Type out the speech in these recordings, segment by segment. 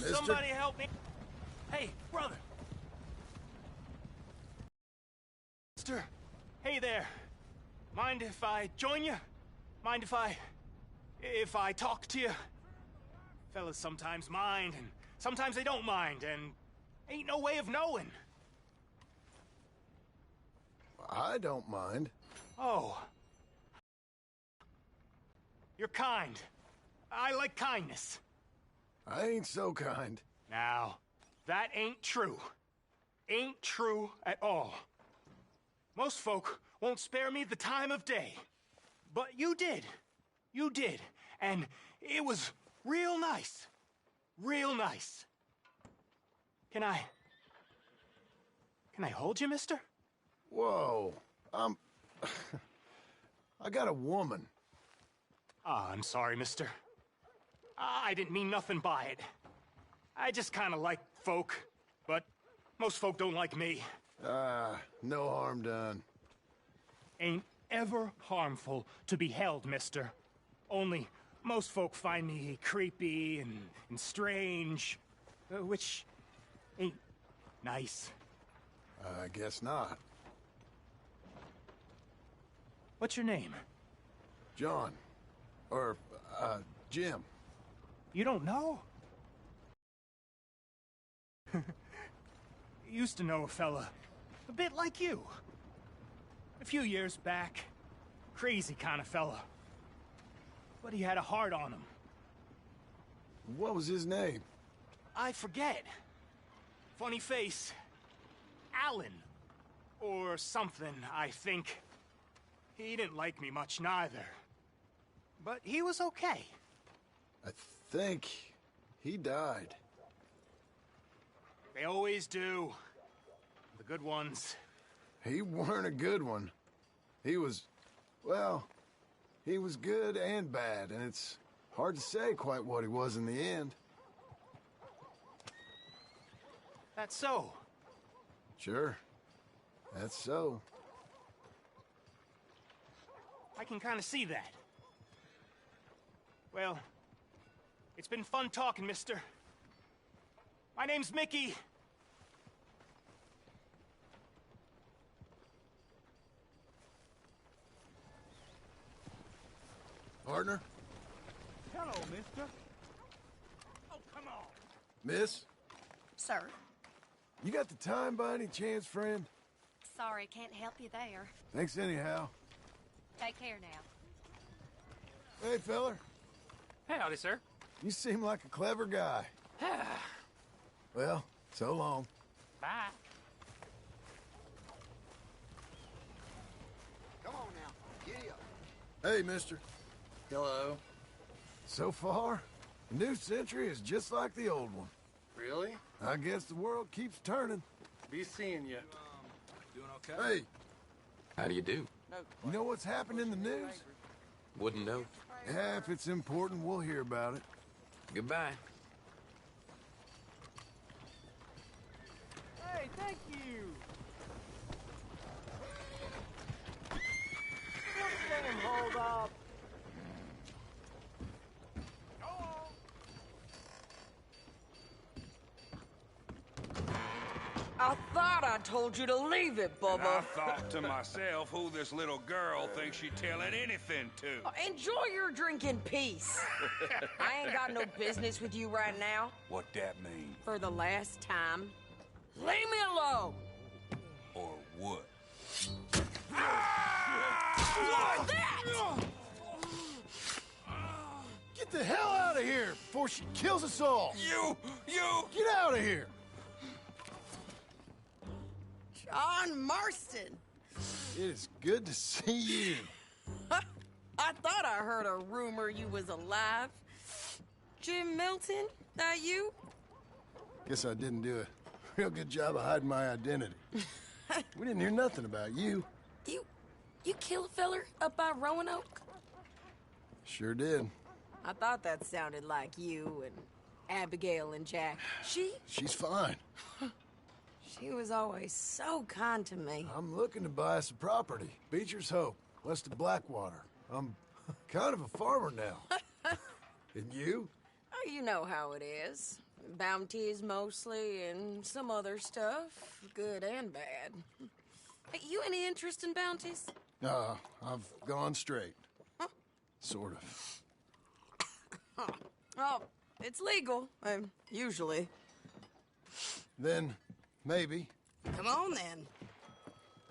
Mister? Somebody help me. Hey, brother. Mister. Hey there. Mind if I join you? Mind if I talk to you? Fellas sometimes mind, and sometimes they don't mind, and ain't no way of knowing. I don't mind. Oh. You're kind. I like kindness. I ain't so kind. Now, that ain't true. Ain't true at all. Most folk won't spare me the time of day. But you did. You did. And it was real nice. Real nice. Can I hold you, mister? Whoa. I got a woman. Ah, I'm sorry, mister. I didn't mean nothing by it. I just kind of like folk, but most folk don't like me. No harm done. Ain't ever harmful to be held, mister. Only most folk find me creepy and strange, which ain't nice. I guess not. What's your name? John. Or, Jim. You don't know? Used to know a fella a bit like you. A few years back. Crazy kind of fella. But he had a heart on him. What was his name? I forget. Funny face. Alan. Or something, I think. He didn't like me much neither. But he was okay. I think he died. They always do. The good ones. He weren't a good one. He was, well, he was good and bad, and it's hard to say quite what he was in the end. That's so. Sure. That's so. I can kind of see that. Well, it's been fun talking, mister. My name's Mickey. Partner? Hello, mister. Oh, come on. Miss? Sir, You got the time by any chance, friend? sorry, can't help you there. Thanks anyhow. Take care now. Hey, feller. Howdy, sir. You seem like a clever guy. Well, so long. Bye. Come on now, giddy up. Hey, mister. Hello. So far, the new century is just like the old one. Really? I guess the world keeps turning. Be seeing you. Doing okay? Hey, How do you do? you know what's happened in the news? Wouldn't know. Yeah, if it's important, we'll hear about it. Goodbye. Hey, thank you. Damn, hold up. I thought I told you to leave it, I Bubba. thought to myself who this little girl thinks she telling anything to. Enjoy your drink in peace. I ain't got no business with you right now. What that mean? For the last time, leave me alone. Or what? Like that! Get the hell out of here before she kills us all! You! Get out of here! John Marston. It is good to see you. I thought I heard a rumor you was alive. Jim Milton, that you? Guess I didn't do a real good job of hiding my identity. We didn't hear nothing about you. You kill a feller up by Roanoke? Sure did. I thought that sounded like you and Abigail and Jack. She's fine. She was always so kind to me. I'm looking to buy some property. Beecher's Hope, west of Blackwater. I'm kind of a farmer now. And you? Oh, you know how it is. Bounties mostly, and some other stuff, good and bad. Hey, you any interest in bounties? I've gone straight. Huh? Sort of. Oh, it's legal, usually. Then, maybe. Come on, then.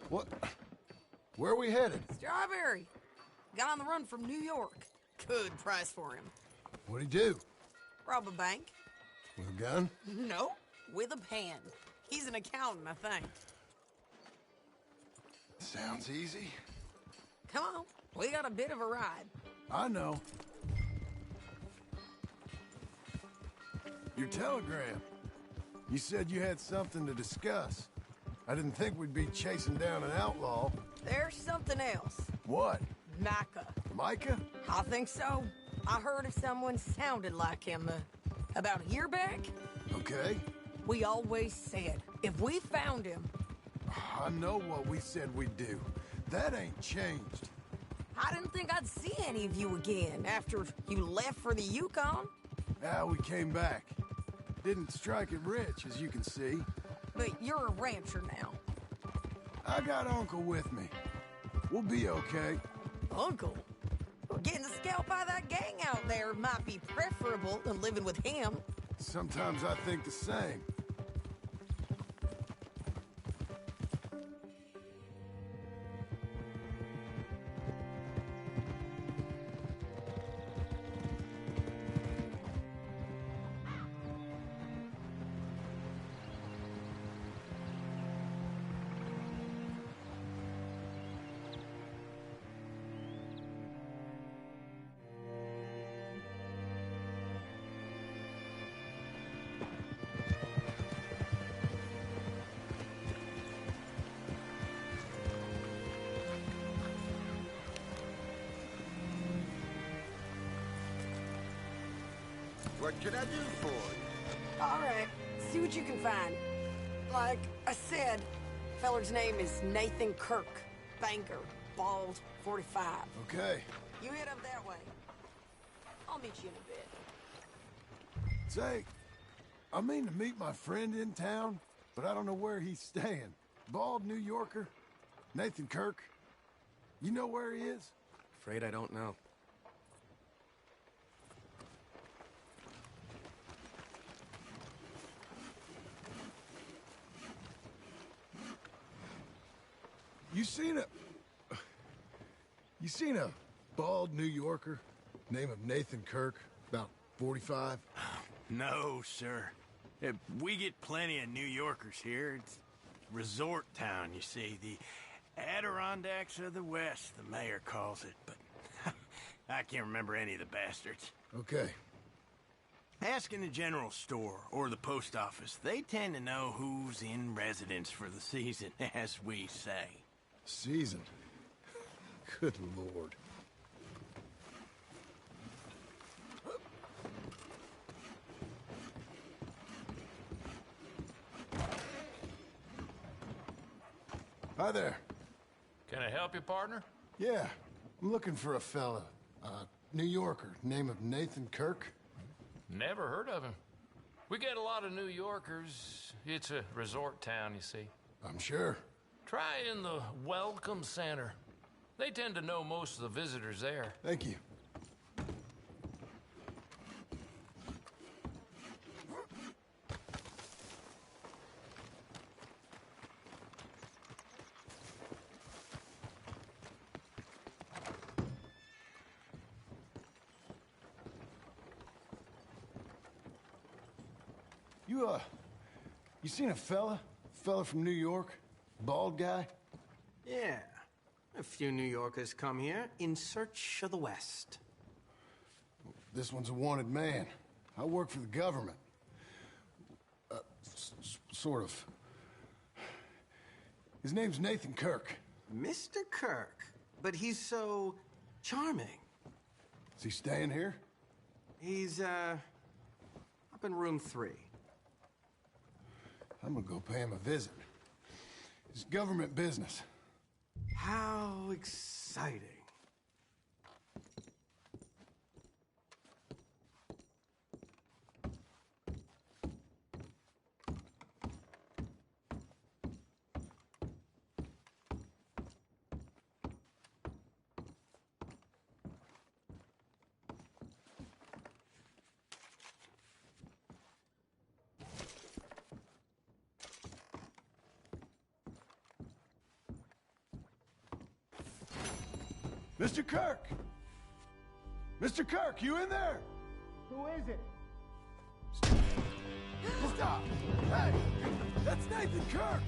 What? Where are we headed? Strawberry. Got on the run from New York. Good price for him. What'd he do? Rob a bank? With a gun? No, with a pen. He's an accountant, I think. Sounds easy. Come on, we got a bit of a ride. I know. Your telegram. You said you had something to discuss. I didn't think we'd be chasing down an outlaw. There's something else. What? Micah. Micah? I think so. I heard of someone sounded like him about a year back. Okay. We always said, if we found him... I know what we said we'd do. That ain't changed. I didn't think I'd see any of you again after you left for the Yukon. We came back. Didn't strike it rich, as you can see. But you're a rancher now. I got Uncle with me. We'll be okay. Uncle? Well, getting the scalp by that gang out there might be preferable than living with him. Sometimes I think the same. What can I do for you? All right, see what you can find. Like I said, feller's name is Nathan Kirk. Banker, bald, 45. Okay. You head up that way. I'll meet you in a bit. Say, I mean to meet my friend in town, but I don't know where he's staying. Bald New Yorker? Nathan Kirk? You know where he is? Afraid I don't know. You seen a bald New Yorker, name of Nathan Kirk, about 45? No, sir. We get plenty of New Yorkers here. It's resort town, you see. The Adirondacks of the West, the mayor calls it, but I can't remember any of the bastards. Okay. Ask in the general store or the post office. They tend to know who's in residence for the season, as we say. Season? Good Lord. Hi there. Can I help you, partner? Yeah, I'm looking for a fella. New Yorker, name of Nathan Kirk. Never heard of him. We get a lot of New Yorkers. It's a resort town, you see. I'm sure. Try in the Welcome Center. They tend to know most of the visitors there. Thank you. You seen a fella? Fella from New York? Bald guy? Yeah. A few New Yorkers come here in search of the West. This one's a wanted man. I work for the government. Sort of. His name's Nathan Kirk. Mr. Kirk? But he's so charming. Is he staying here? He's, up in room 3. I'm gonna go pay him a visit. It's government business. How exciting. Mr. Kirk! Mr. Kirk, you in there? Who is it? Stop! Hey! That's Nathan Kirk!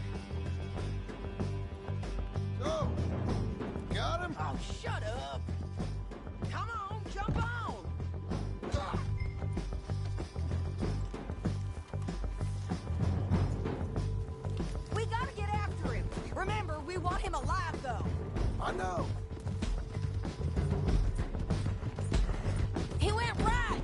So, got him? Oh, shut up! Come on, jump on! We gotta get after him. Remember, we want him alive, though. I know. He went right!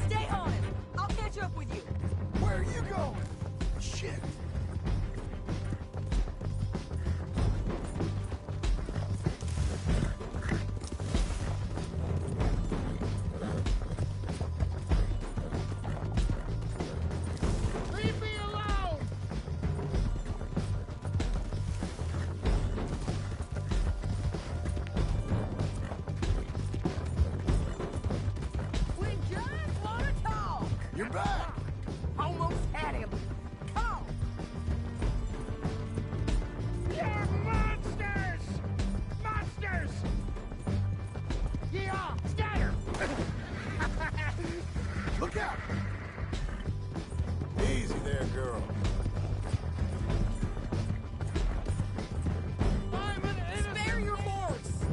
Stay on him. I'll catch up with you. Where are you going? Shit! Leave me alone! We just want to talk. You're back! Almost had him. Come on. You're monsters! Monsters! Yeah, scatter! Look out! Easy there, girl. I'm an innocent... Spare your horse.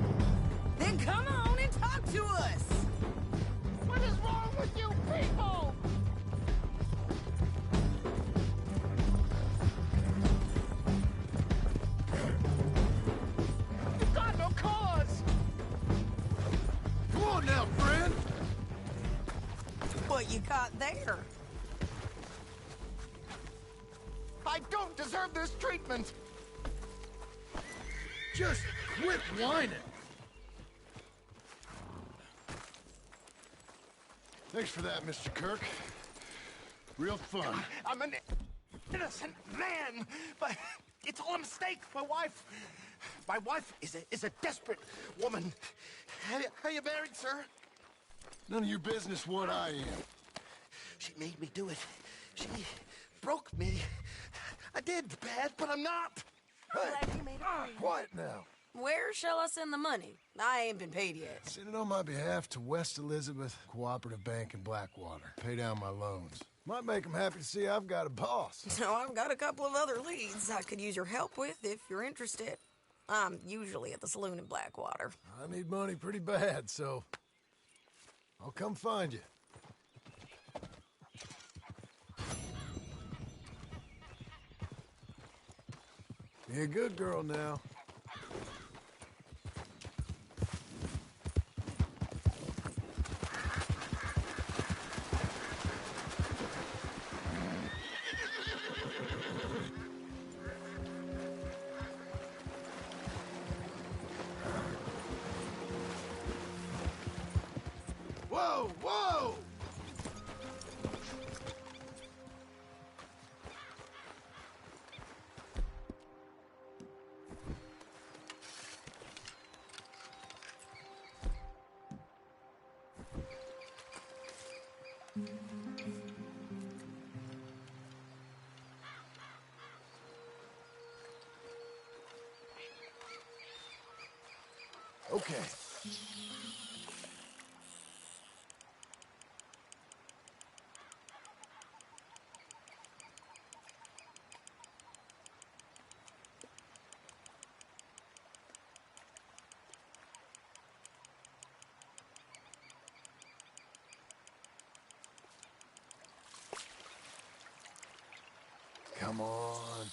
Then come on and talk to us. What is wrong with you people? You've got no cause! Come on now, friend! What you got there? I don't deserve this treatment! Just quit whining! Thanks for that, Mr. Kirk. Real fun. I'm an innocent man, but it's all a mistake. My wife is a desperate woman. Are you married, sir? None of your business what I am. She made me do it. She broke me. I did bad, but I'm not. Glad you made it free. Quiet now. Where shall I send the money? I ain't been paid yet. Send it on my behalf to West Elizabeth Cooperative Bank in Blackwater. Pay down my loans. Might make them happy to see I've got a boss. So I've got a couple of other leads I could use your help with if you're interested. I'm usually at the saloon in Blackwater. I need money pretty bad, so I'll come find you. Be a good girl now. Whoa, whoa! Okay. Come on.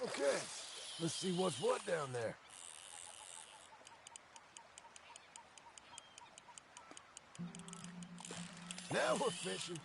Okay, let's see what's what down there. Now we're fishing.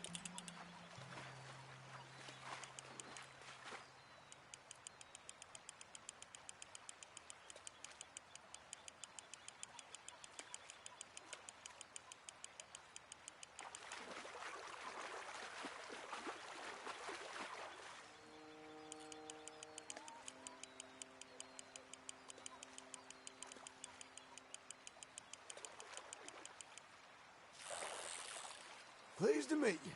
Pleased to meet you.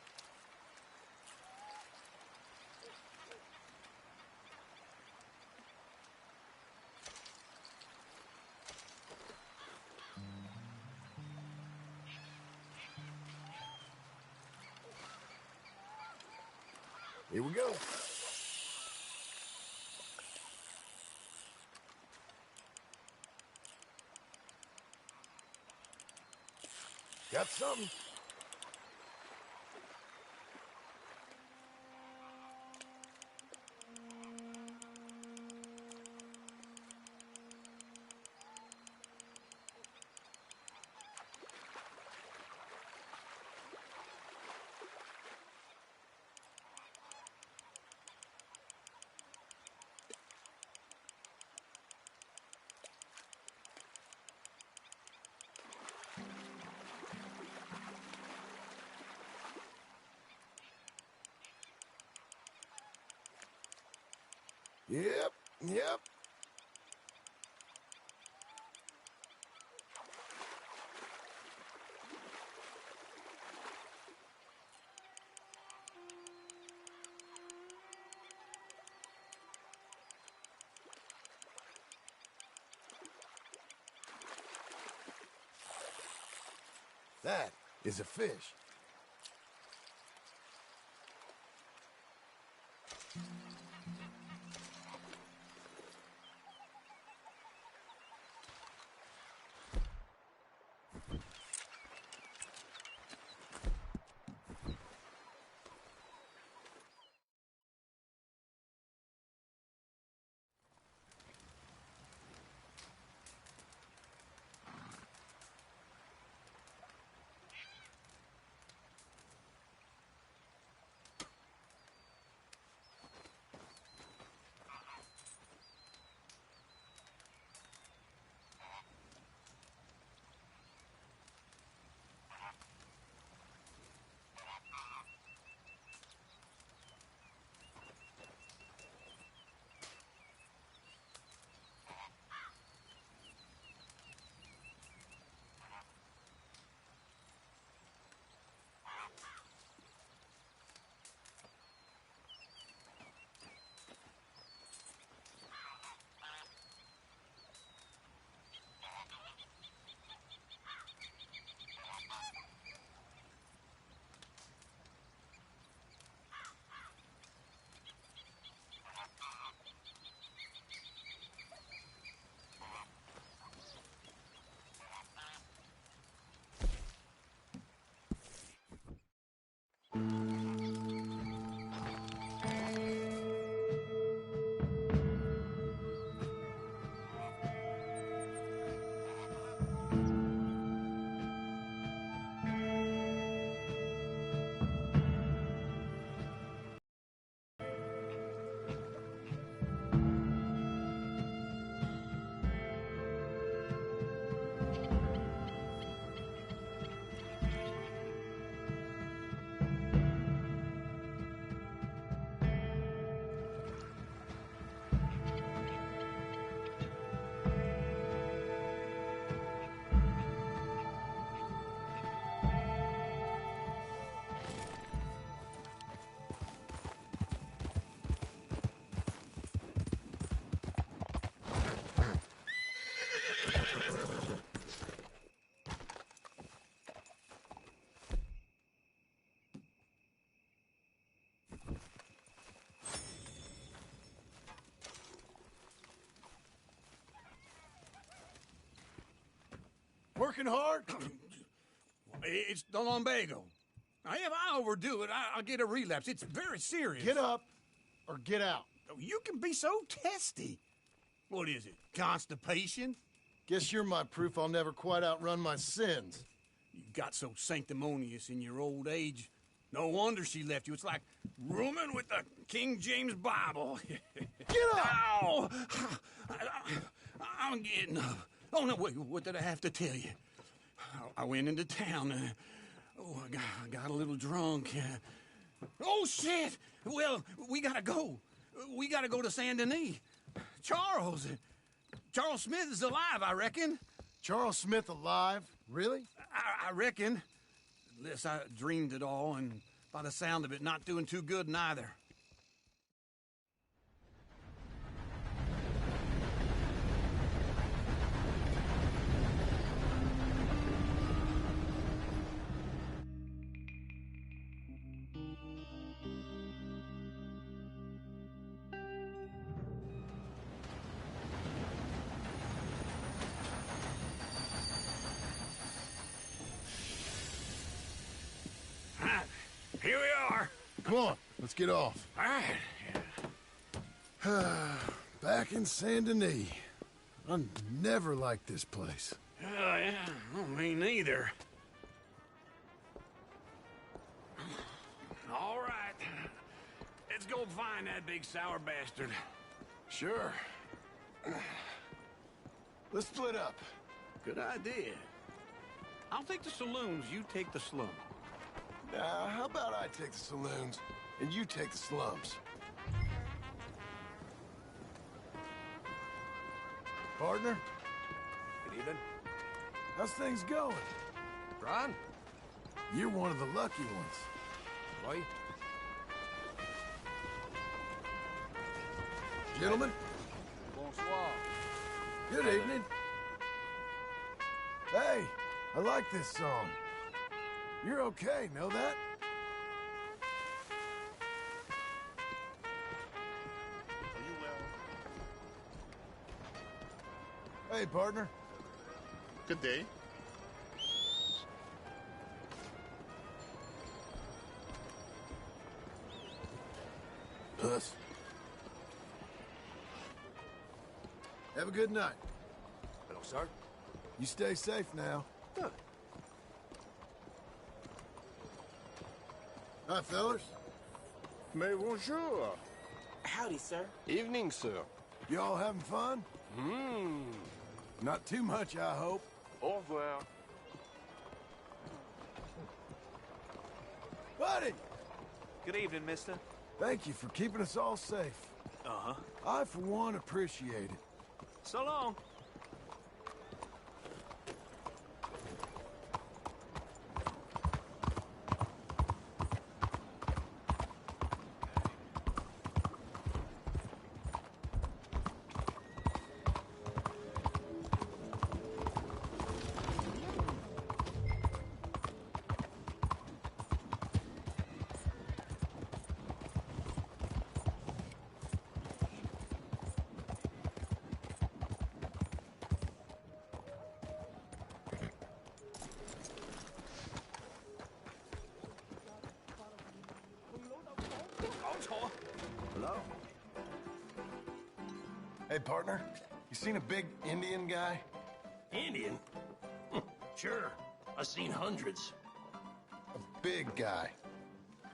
Here we go. Got something. Yep. That is a fish. Working hard? It's the lumbago. Now, if I overdo it, I'll get a relapse. It's very serious. Get up or get out. You can be so testy. What is it, constipation? Guess you're my proof I'll never quite outrun my sins. You got so sanctimonious in your old age. No wonder she left you. It's like rooming with the King James Bible. Get up! Ow! I'm getting up. Oh, no, wait, what did I have to tell you? I went into town. I got a little drunk. Oh, shit! Well, we gotta go. We gotta go to Saint Denis. Charles Smith is alive, I reckon. Charles Smith alive? Really? I reckon. Unless I dreamed it all, and by the sound of it, not doing too good neither. Here we are. Come on, let's get off. All right. Back in Saint Denis. I never liked this place. Oh, yeah. Oh, me neither. All right. Let's go find that big sour bastard. Sure. Let's split up. Good idea. I'll take the saloons, you take the slum. How about I take the saloons and you take the slums? Partner? Good evening. How's things going? Ron? You're one of the lucky ones. Roy? Gentlemen? Bonsoir. Good evening. Hey, I like this song. You're okay, know that? Are you well? Hey, partner. Good day. Puss. Have a good night. Hello, sir. You stay safe now. Huh. Hi, fellas. Mais bonjour. Howdy, sir. Evening, sir. You all having fun? Not too much, I hope. Au revoir. Buddy! Good evening, mister. Thank you for keeping us all safe. Uh-huh. I, for one, appreciate it. So long. Hello? Hey, partner. You seen a big Indian guy? Indian? Sure. I've seen hundreds. A big guy.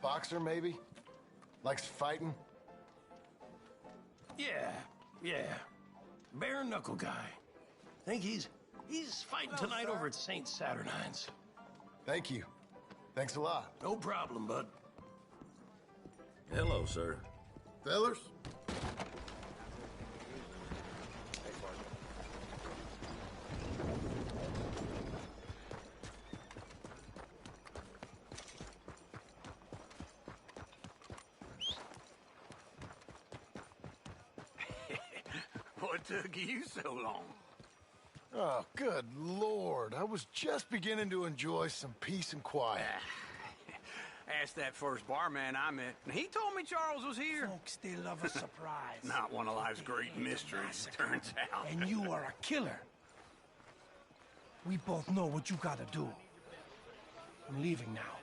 Boxer, maybe? Likes fighting? Yeah. Bare knuckle guy. Think he's fighting tonight over at St. Saturnine's. Thank you. Thanks a lot. No problem, bud. Hello, sir. Fellers? What took you so long? Oh, good Lord. I was just beginning to enjoy some peace and quiet. Asked that first barman I met, and he told me Charles was here. Folks, they love a surprise. Not one of life's great mysteries, turns out. And you are a killer. We both know what you gotta do. I'm leaving now.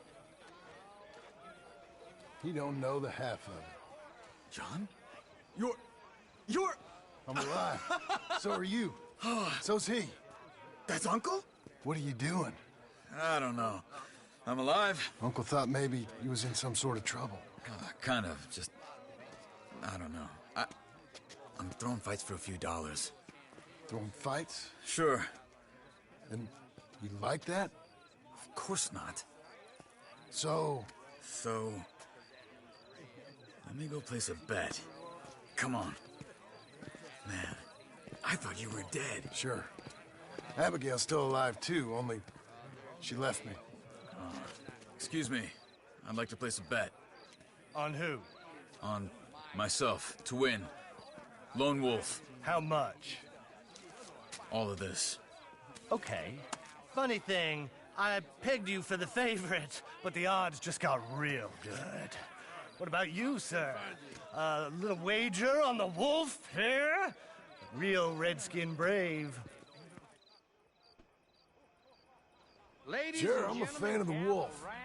You don't know the half of it. John? You're... I'm alive. So are you. So's he. That's Uncle? What are you doing? I don't know. I'm alive. Uncle thought maybe he was in some sort of trouble. Kind of. Just... I don't know. I'm throwing fights for a few dollars. Throwing fights? Sure. And you like that? Of course not. So... Let me go place a bet. Come on. Man, I thought you were dead. Sure. Abigail's still alive, too, only she left me. Excuse me. I'd like to place a bet. On who? On myself, to win. Lone Wolf. How much? All of this. Okay. Funny thing, I pegged you for the favorite, but the odds just got real good. What about you, sir? A little wager on the wolf here? Real redskin brave. Ladies Sure, and I'm a gentlemen, fan of the gather wolf. round,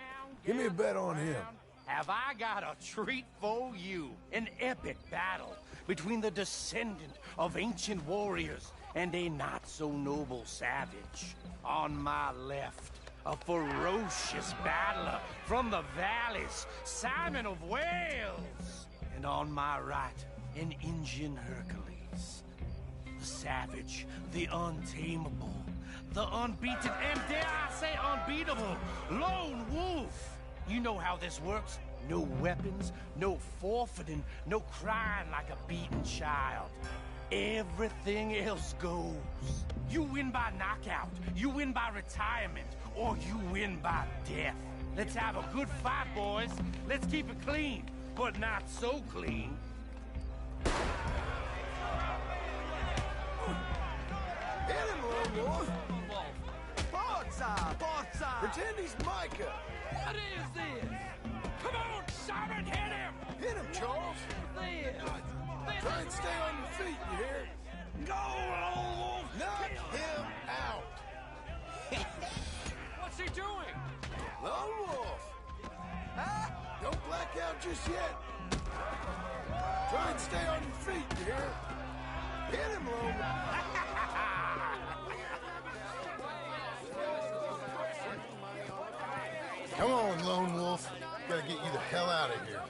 Give me a gather bet on him. round. Have I got a treat for you? An epic battle between the descendant of ancient warriors and a not-so-noble savage. On my left, a ferocious battler from the valleys, Simon of Wales. And on my right, an Indian Hercules. The savage, the untamable, the unbeaten, and dare I say unbeatable, Lone Wolf. You know how this works. No weapons, no forfeiting, no crying like a beaten child. Everything else goes. You win by knockout, you win by retirement, or you win by death. Let's have a good fight, boys. Let's keep it clean, but not so clean. Hit him, Lone Wolf! Forza! Forza! Pretend he's Micah! What is this? Come on, Simon, hit him! Hit him, Charles! Try and stay on your feet, you hear? Go, Lone Wolf! Knock him out! What's he doing? Lone Wolf! Don't black out just yet. Try and stay on your feet, you hear? Hit him, Lone Wolf! Come on, Lone Wolf. Gotta get you the hell out of here.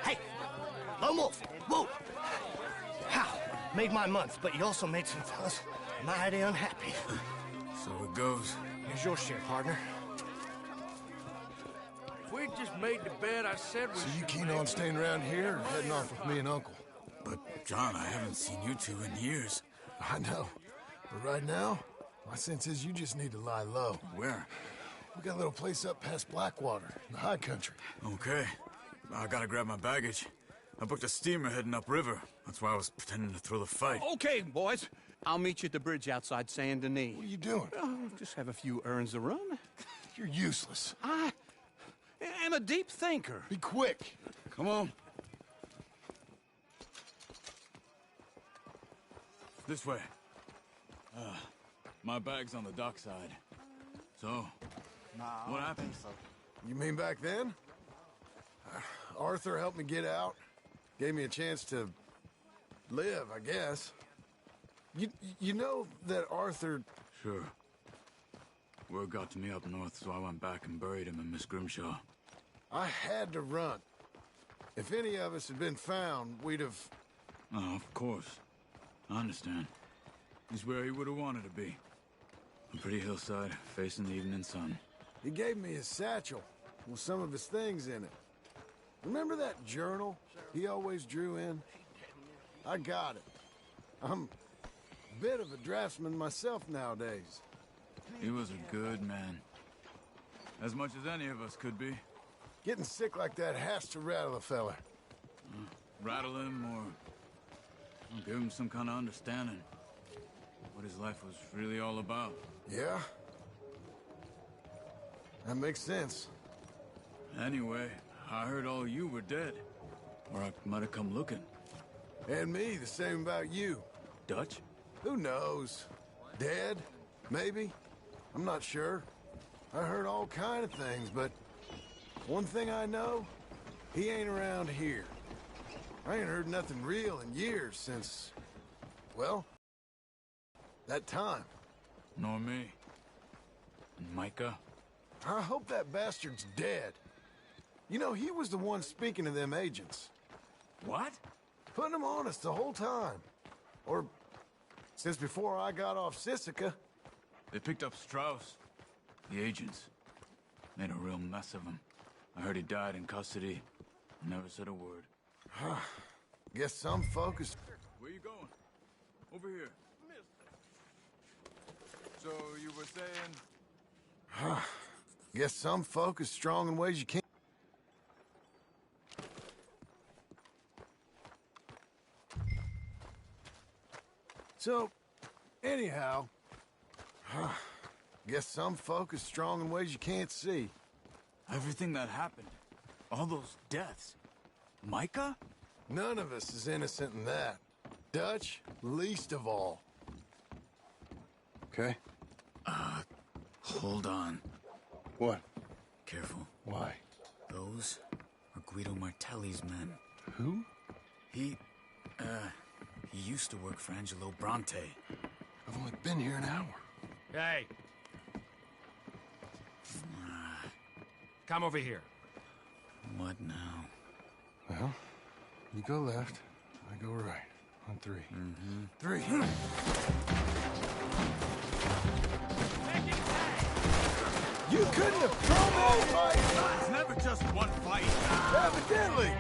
Hey! Lone Wolf! Whoa! How? Made my month, but you also made some fellas mighty unhappy. So it goes. Here's your share, partner. If we'd just made the bet I said we So you should keen make, on staying around here or heading off with me and Uncle? But, John, I haven't seen you two in years. I know. But right now, my sense is you just need to lie low. Where? We got a little place up past Blackwater, in the high country. Okay. I gotta grab my baggage. I booked a steamer heading upriver. That's why I was pretending to throw the fight. Okay, boys. I'll meet you at the bridge outside Saint Denis. What are you doing? Oh, just have a few errands to run. You're useless. I am a deep thinker. Be quick. Come on. This way. My bag's on the dockside. So, what happened? You mean back then? Arthur helped me get out. Gave me a chance to live, I guess. You know that Arthur... Sure. Word got to me up north, so I went back and buried him in Miss Grimshaw. I had to run. If any of us had been found, we'd have... Oh, of course. I understand. He's where he would have wanted to be. A pretty hillside, facing the evening sun. He gave me his satchel with some of his things in it. Remember that journal he always drew in? I got it. I'm a bit of a draftsman myself nowadays. He was a good man. As much as any of us could be. Getting sick like that has to rattle a fella. Rattle him or give him some kind of understanding. What his life was really all about. Yeah? That makes sense. Anyway, I heard all you were dead. Or I might have come looking. And me, the same about you. Dutch? Who knows? Dead? Maybe? I'm not sure. I heard all kind of things, but one thing I know, he ain't around here. I ain't heard nothing real in years since, well, that time. Nor me. And Micah? I hope that bastard's dead. You know, he was the one speaking to them agents. What? Putting them on us the whole time. Or since before I got off Sisika. They picked up Strauss. The agents. Made a real mess of him. I heard he died in custody. Never said a word. Guess some focus. Where you going? Over here. So you were saying... Guess some folk is strong in ways you can't. So, anyhow, guess some folk is strong in ways you can't see. Everything that happened, all those deaths. Micah? None of us is innocent in that. Dutch, least of all. Okay? Hold on. What? Careful. Why? Those are Guido Martelli's men. Who? He used to work for Angelo Bronte. I've only been here an hour. Hey. Come over here. What now? Well, you go left, I go right. On three. Mm-hmm. Three. You couldn't have thrown that fight! It's never just one fight. Evidently!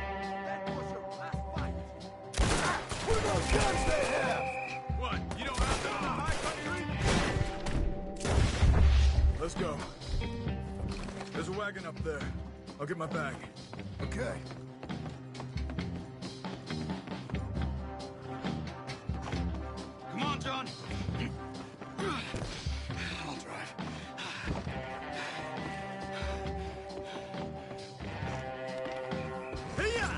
What are those guns they have? What? You don't have them in high country? Let's go. There's a wagon up there. I'll get my bag. Okay. Come on, John. I'll drive. Hiya!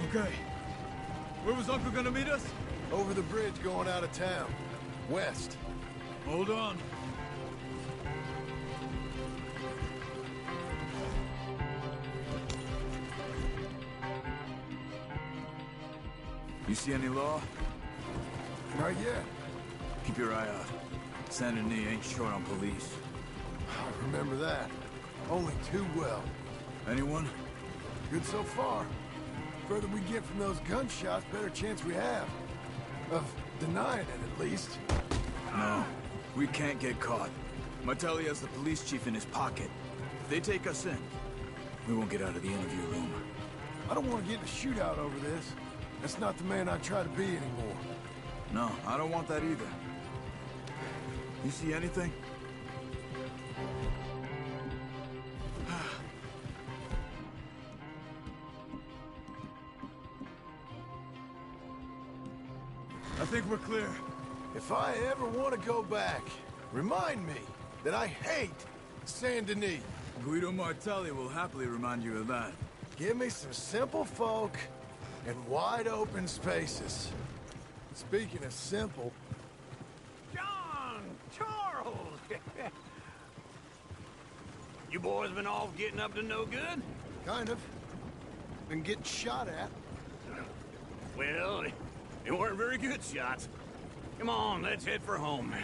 Okay. Where was Uncle gonna meet us? Over the bridge going out of town. West. Hold on. You see any law? Not yet. Keep your eye out. Saint Denis ain't short on police. I remember that. Only too well. Anyone? Good so far. Further we get from those gunshots, better chance we have. Of denying it, at least. No. We can't get caught. Martelli has the police chief in his pocket. If they take us in, we won't get out of the interview room. I don't want to get in a shootout over this. That's not the man I try to be anymore. No, I don't want that either. You see anything? I think we're clear. If I ever want to go back, remind me that I hate Saint Denis. Guido Martelli will happily remind you of that. Give me some simple folk and wide open spaces. Speaking of simple... John! Charles! You boys been off getting up to no good? Kind of. Been getting shot at. Well, they weren't very good shots. Come on, let's head for home.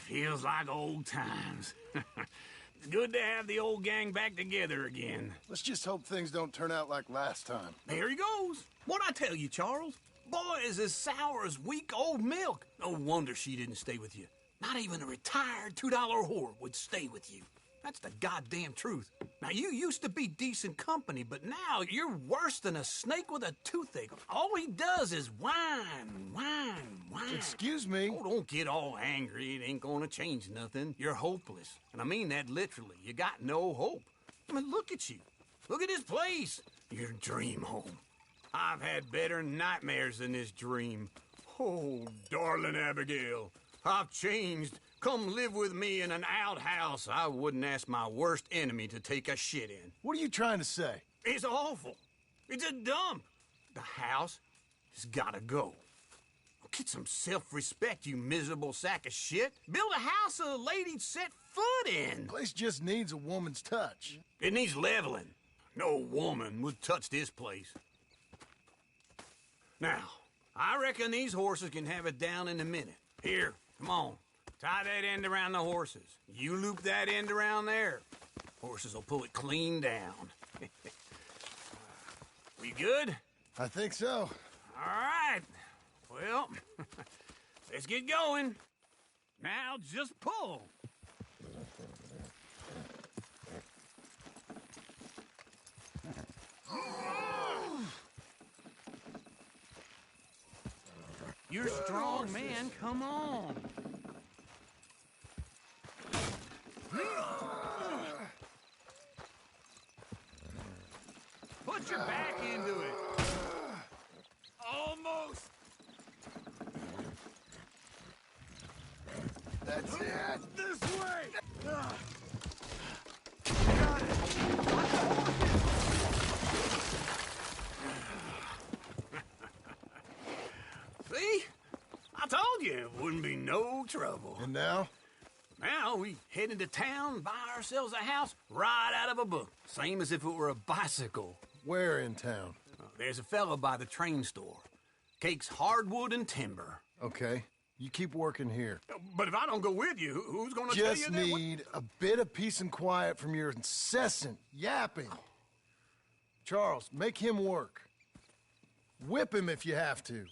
Feels like old times. It's good to have the old gang back together again. Let's just hope things don't turn out like last time. There he goes. What'd I tell you, Charles? Boy is as sour as weak old milk. No wonder she didn't stay with you. Not even a retired $2 whore would stay with you. That's the goddamn truth. Now, you used to be decent company, but now you're worse than a snake with a toothache. All he does is whine. Excuse me? Oh, don't get all angry. It ain't gonna change nothing. You're hopeless. And I mean that literally. You got no hope. I mean, look at you. Look at this place. Your dream home. I've had better nightmares than this dream. Oh, darling Abigail, I've changed. Come live with me in an outhouse I wouldn't ask my worst enemy to take a shit in. What are you trying to say? It's awful. It's a dump. The house has gotta go. Get some self-respect, you miserable sack of shit. Build a house a lady'd set foot in. The place just needs a woman's touch. It needs leveling. No woman would touch this place. Now, I reckon these horses can have it down in a minute. Here, come on. Tie that end around the horses. You loop that end around there. Horses will pull it clean down. We good? I think so. All right. Well, let's get going. Now just pull. You're strong, man. Come on. Put your back into it. Almost. That's it. This way. Got it. See? I told you it wouldn't be no trouble. And now? Now we head into town, buy ourselves a house right out of a book. Same as if it were a bicycle. Where in town? There's a fella by the train store. Cakes hardwood and timber. Okay. You keep working here. But if I don't go with you, who's gonna tell you Just that? need a bit of peace and quiet from your incessant yapping. Charles, make him work. Whip him if you have to.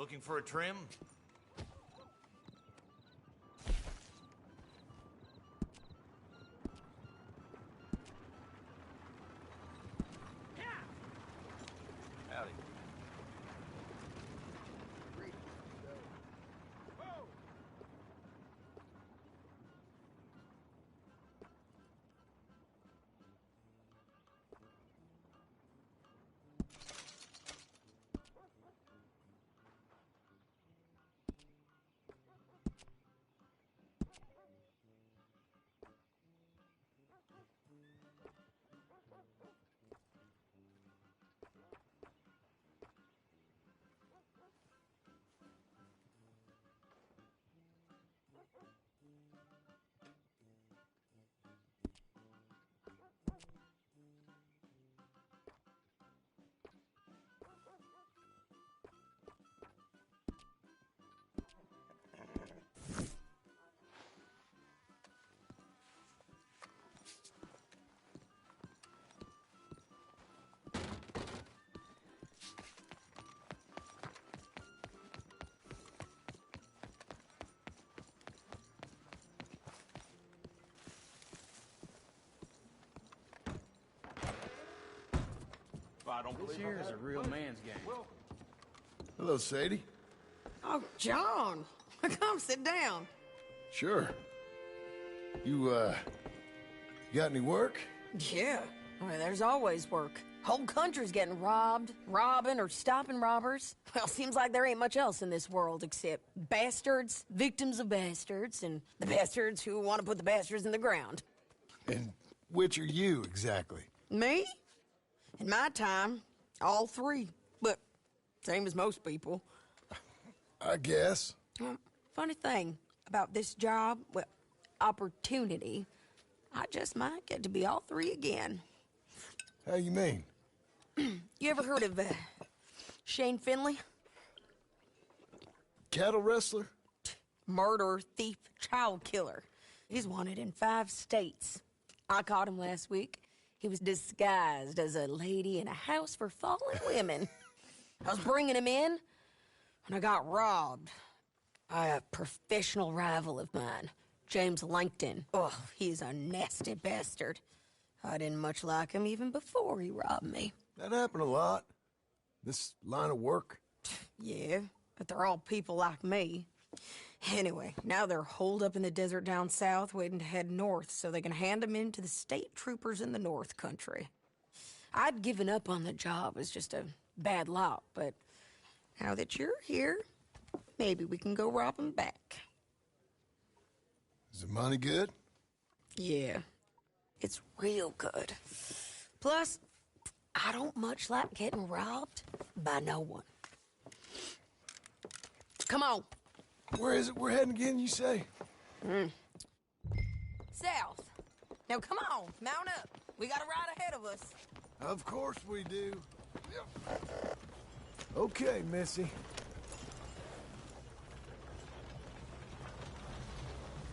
Looking for a trim? Howdy. This here is a real man's game. Hello, Sadie. Oh, John. Come sit down. Sure. You got any work? Yeah. I mean, there's always work. Whole country's getting robbed, robbing, or stopping robbers. Well, seems like there ain't much else in this world except bastards, victims of bastards, and the bastards who want to put the bastards in the ground. And which are you, exactly? Me? In my time, all three. But same as most people. I guess. Funny thing about this job, well, opportunity, I just might get to be all three again. How you mean? You ever heard of Shane Finley? Cattle wrestler? Murderer, thief, child killer. He's wanted in 5 states. I caught him last week. He was disguised as a lady in a house for fallen women. I was bringing him in, and I got robbed by a professional rival of mine, James Langton. Oh, he's a nasty bastard. I didn't much like him even before he robbed me. That happened a lot. This line of work. Yeah, but they're all people like me. Anyway, now they're holed up in the desert down south, waiting to head north so they can hand them in to the state troopers in the north country. I'd given up on the job as just a bad lot, but now that you're here, maybe we can go rob them back. Is the money good? Yeah, it's real good. Plus, I don't much like getting robbed by no one. Come on. Where is it we're heading again, you say? South. Now come on, mount up. We got a ride ahead of us. Of course we do. Okay, Missy.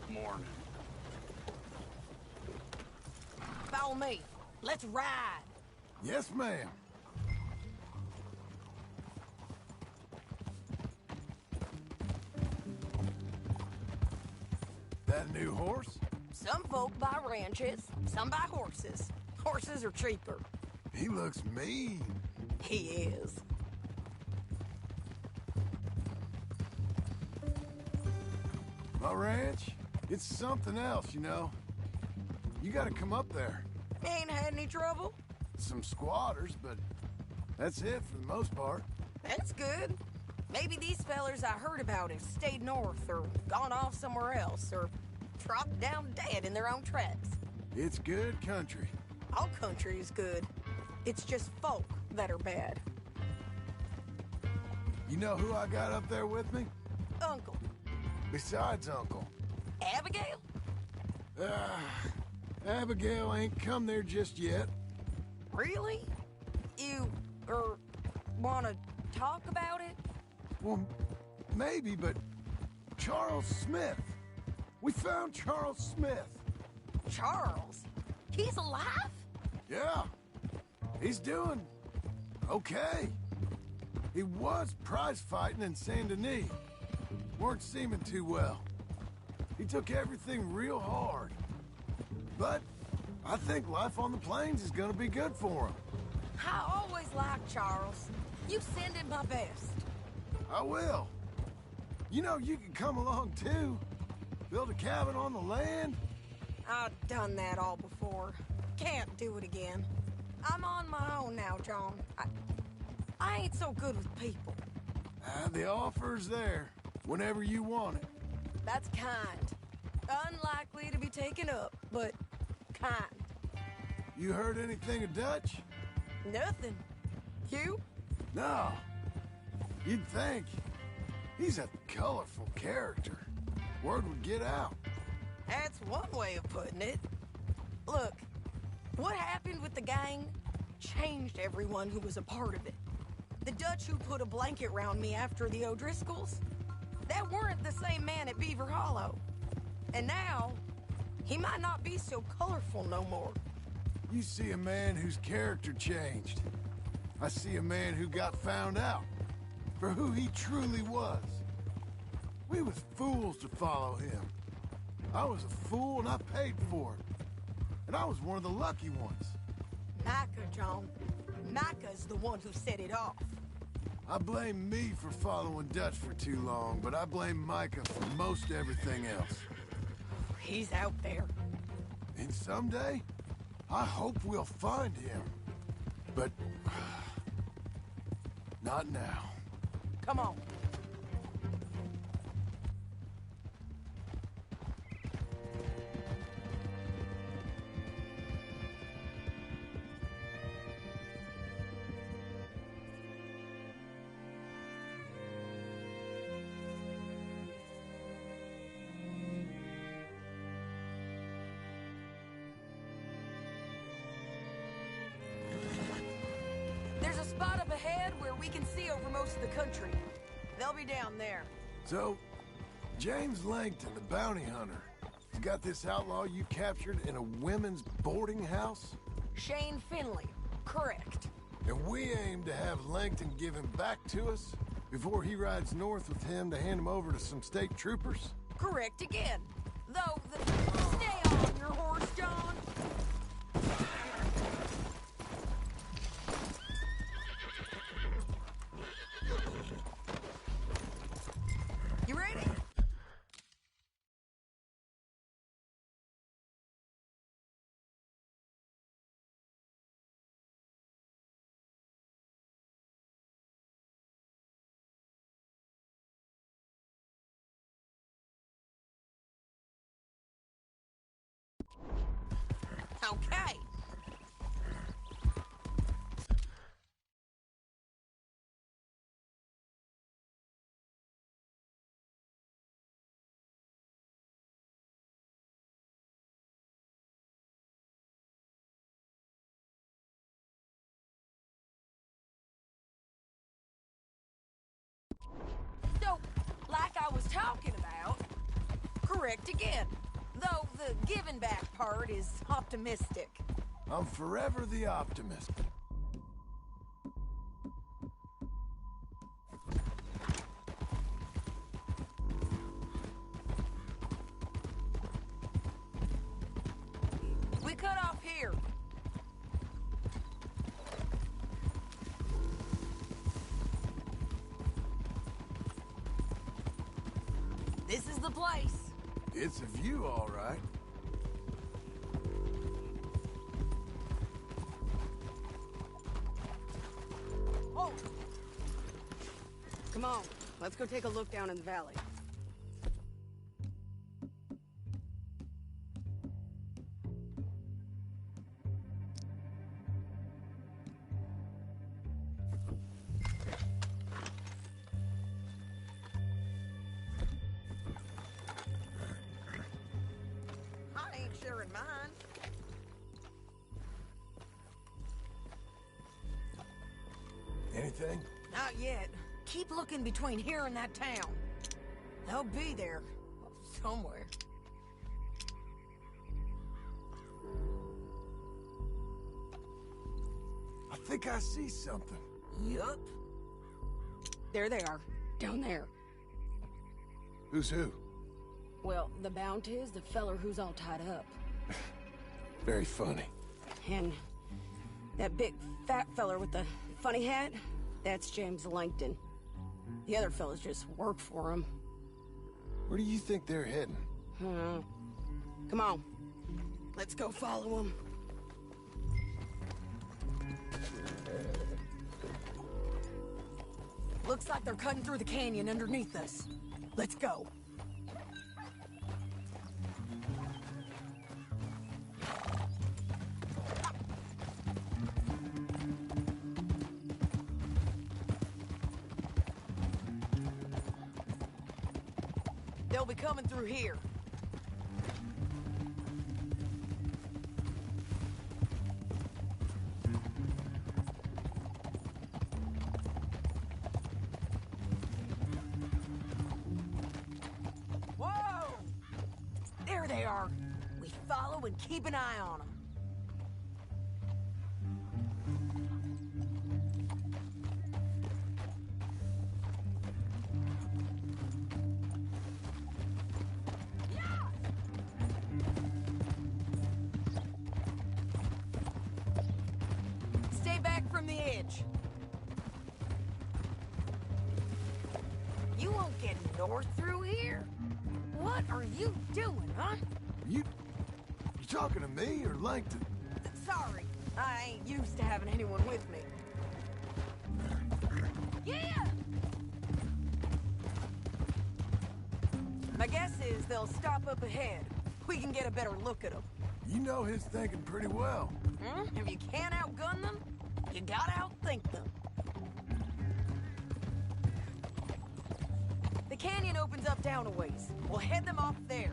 Morning. Follow me. Let's ride. Yes, ma'am. That a new horse? Some folk buy ranches, some buy horses. Horses are cheaper. He looks mean. He is. My ranch, it's something else, you know. You gotta come up there. Ain't had any trouble? Some squatters, but that's it for the most part. That's good. Maybe these fellers I heard about have stayed north or gone off somewhere else or dropped down dead in their own tracks. It's good country. All country is good. It's just folk that are bad. You know who I got up there with me? Uncle. Besides Uncle. Abigail? Abigail ain't come there just yet. Really? You, wanna talk about it? Well, maybe, but Charles Smith. We found Charles Smith. Charles? He's alive? Yeah. He's doing okay. He was prize fighting in Saint Denis. Weren't seeming too well. He took everything real hard. But I think life on the plains is gonna be good for him. I always liked Charles. You send him my best. I will. You know, you can come along too. Build a cabin on the land. I've done that all before. Can't do it again. I'm on my own now, John. I ain't so good with people. The offer's there, whenever you want it. That's kind. Unlikely to be taken up, but kind. You heard anything of Dutch? Nothing. You? No. You'd think. He's a colorful character. Word would get out. That's one way of putting it. Look, what happened with the gang changed everyone who was a part of it. The Dutch who put a blanket round me after the O'Driscolls, that weren't the same man at Beaver Hollow. And now, he might not be so colorful no more. You see a man whose character changed. I see a man who got found out for who he truly was. We was fools to follow him. I was a fool and I paid for it. And I was one of the lucky ones. Micah, John. Micah's the one who set it off. I blame me for following Dutch for too long, but I blame Micah for most everything else. He's out there. And someday, I hope we'll find him. But not now. Come on. There's a spot up ahead where we can see over most of the country. They'll be down there. So, James Langton, the bounty hunter, has got this outlaw you captured in a women's boarding house? Shane Finley. Correct. And we aim to have Langton give him back to us before he rides north with him to hand him over to some state troopers? Correct again. Though, stay on your horse, John. You ready? Okay. So, like I was talking about, correct again. Though the giving back part is optimistic. I'm forever the optimist. We cut off here. This is the place. It's a view, all right. Oh! Come on, let's go take a look down in the valley. I ain't sharing mine. Anything? Not yet. Keep looking between here and that town. They'll be there. Somewhere. I think I see something. Yup. There they are, down there. Who's who? Well, the Bounty is the feller who's all tied up. Very funny. And that big fat feller with the funny hat, that's James Langton. The other fellas just work for him. Where do you think they're heading? Come on. Let's go follow them. Looks like they're cutting through the canyon underneath us. Let's go. They'll be coming through here. Whoa! There they are. We follow and keep an eye on them. Stay back from the edge. You won't get north through here? What are you doing, huh? You talking to me or Langton? Sorry, I ain't used to having anyone with me. Yeah! My guess is they'll stop up ahead. We can get a better look at them. You know his thinking pretty well. If you can't outgun them, you gotta outthink them. The canyon opens up down a ways. We'll head them off there.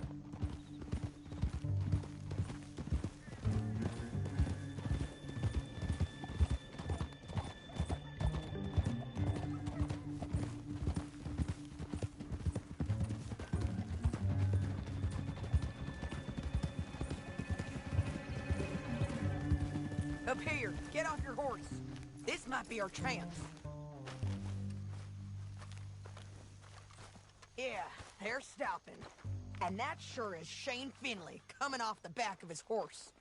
Up here, get off your horse. This might be our chance. Yeah, they're stopping. And that sure is Shane Finley coming off the back of his horse.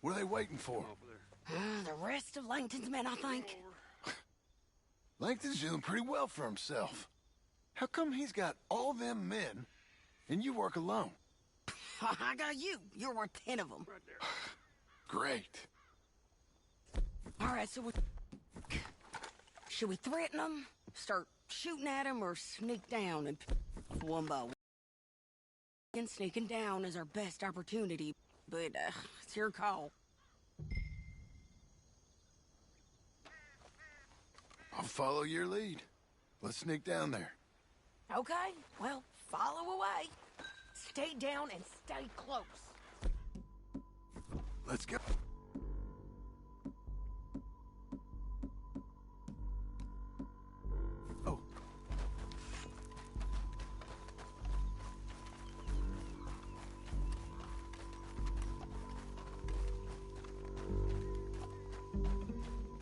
What are they waiting for? The rest of Langton's men, I think. Langton's doing pretty well for himself. How come he's got all them men and you work alone? I got you. You're worth 10 of them. Great. All right, so should we threaten them, start shooting at them, or sneak down and one by one? And sneaking down is our best opportunity, but it's your call. I'll follow your lead. Let's sneak down there. Okay, well, follow away. Stay down and stay close. Let's go. Oh.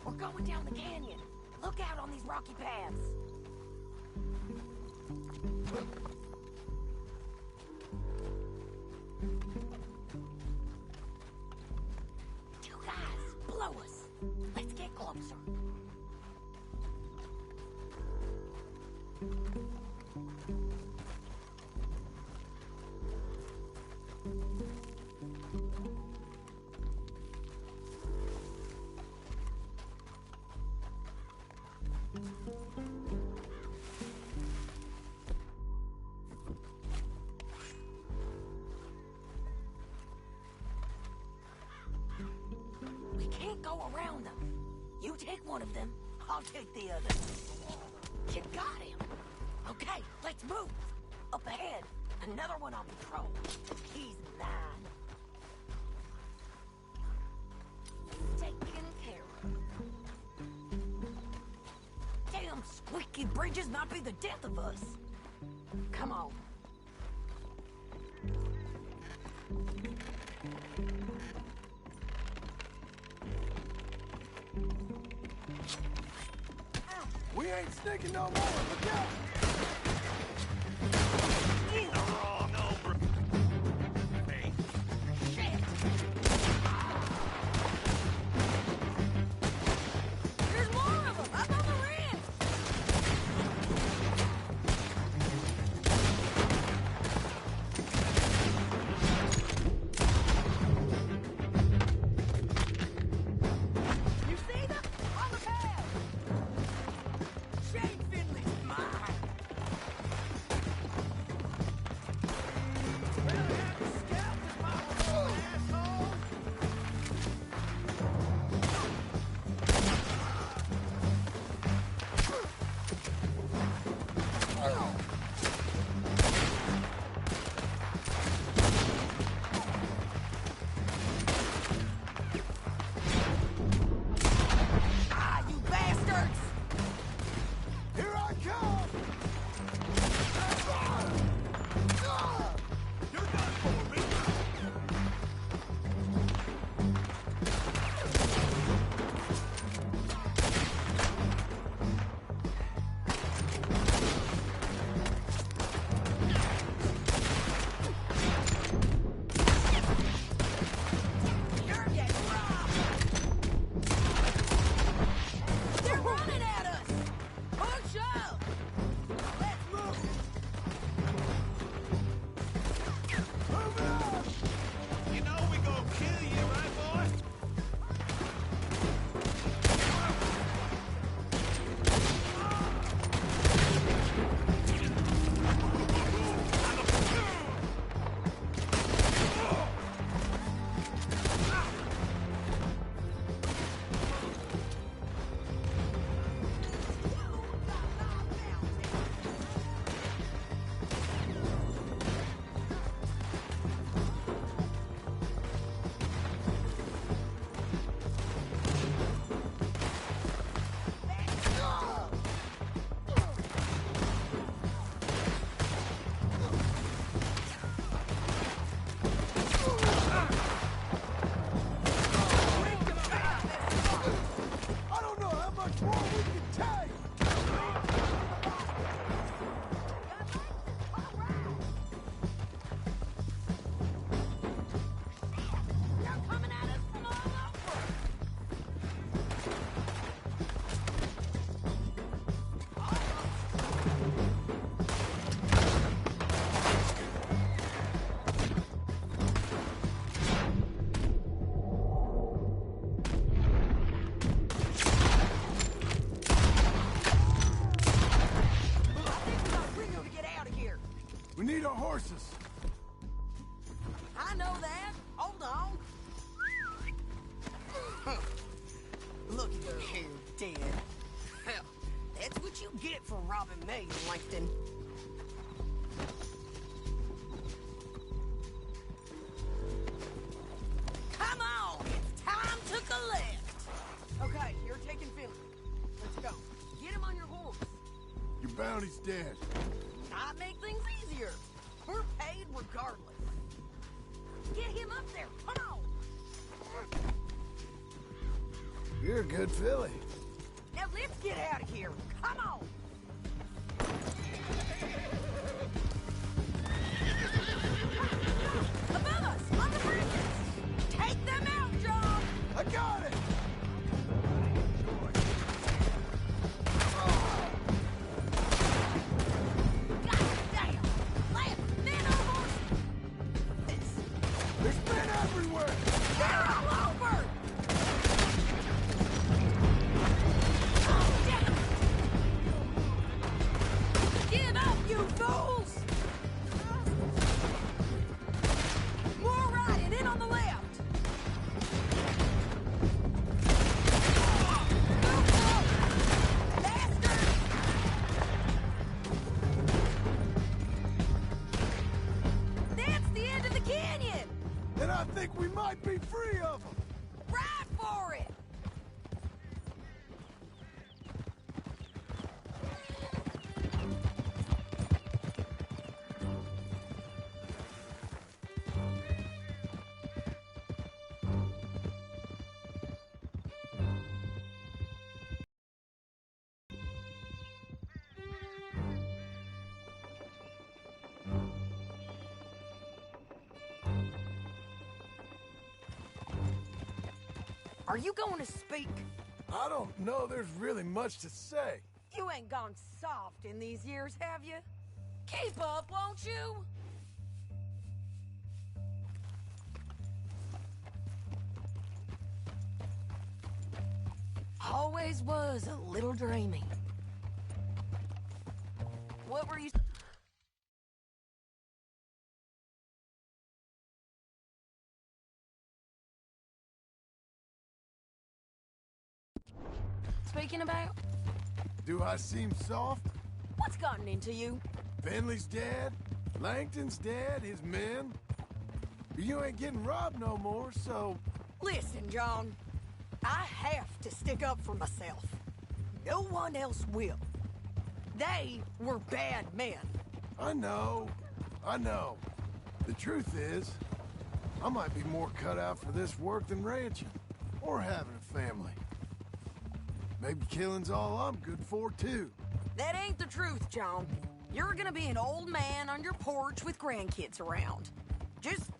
We're going down the canyon. Look out on these rocky paths. Two guys, blow us. Let's get closer. We can't go around them. You take one of them, I'll take the other. You got him. Okay, let's move. Up ahead, another one on patrol. He's mine. Taken care of. Damn squeaky bridges might be the death of us. Come on. We ain't sneaking no more. Look out! Wrong over. Hey. Shit! There's more of them up on the ridge! You see them? On the path! Shane Finley's mine! Ah, you bastards! Here I come! You're done for, me. You're getting robbed! They're running at us! Push up! Let's move! Move it up! You know we gonna kill you, right, boy? I don't know how much more we can take! They're coming at us from all over! I think we got Ringo to get out of here. We need our horses. I know that. Hold on. Look at your hair, dead. Hell, that's what you get for robbing me, Langston. Come on, it's time to collect. Okay, you're taking Philly. Let's go. Get him on your horse. Your bounty's dead. Might make things easier. We're paid regardless. Get him up there. Come on. You're a good filly. Now let's get out of here. Come on. Above us, on the bridges. Take them out, John. I got it! Goddamn. Left, men on horses. There's men everywhere! They're all over. Oh, damn. Give up, you fools. More riding in on the left. That's the end of the canyon! Then I think we might be free of them! Ride for it! Are you going to speak? I don't know there's really much to say. You ain't gone soft in these years, have you? Keep up, won't you? Always was a little dreamy. What were you... speaking about? Do I seem soft? What's gotten into you? Finley's dead, Langton's dead, his men. You ain't getting robbed no more, so... Listen, John. I have to stick up for myself. No one else will. They were bad men. I know. The truth is, I might be more cut out for this work than ranching, or having a family. Maybe killing's all I'm good for, too. That ain't the truth, John. You're gonna be an old man on your porch with grandkids around. Just,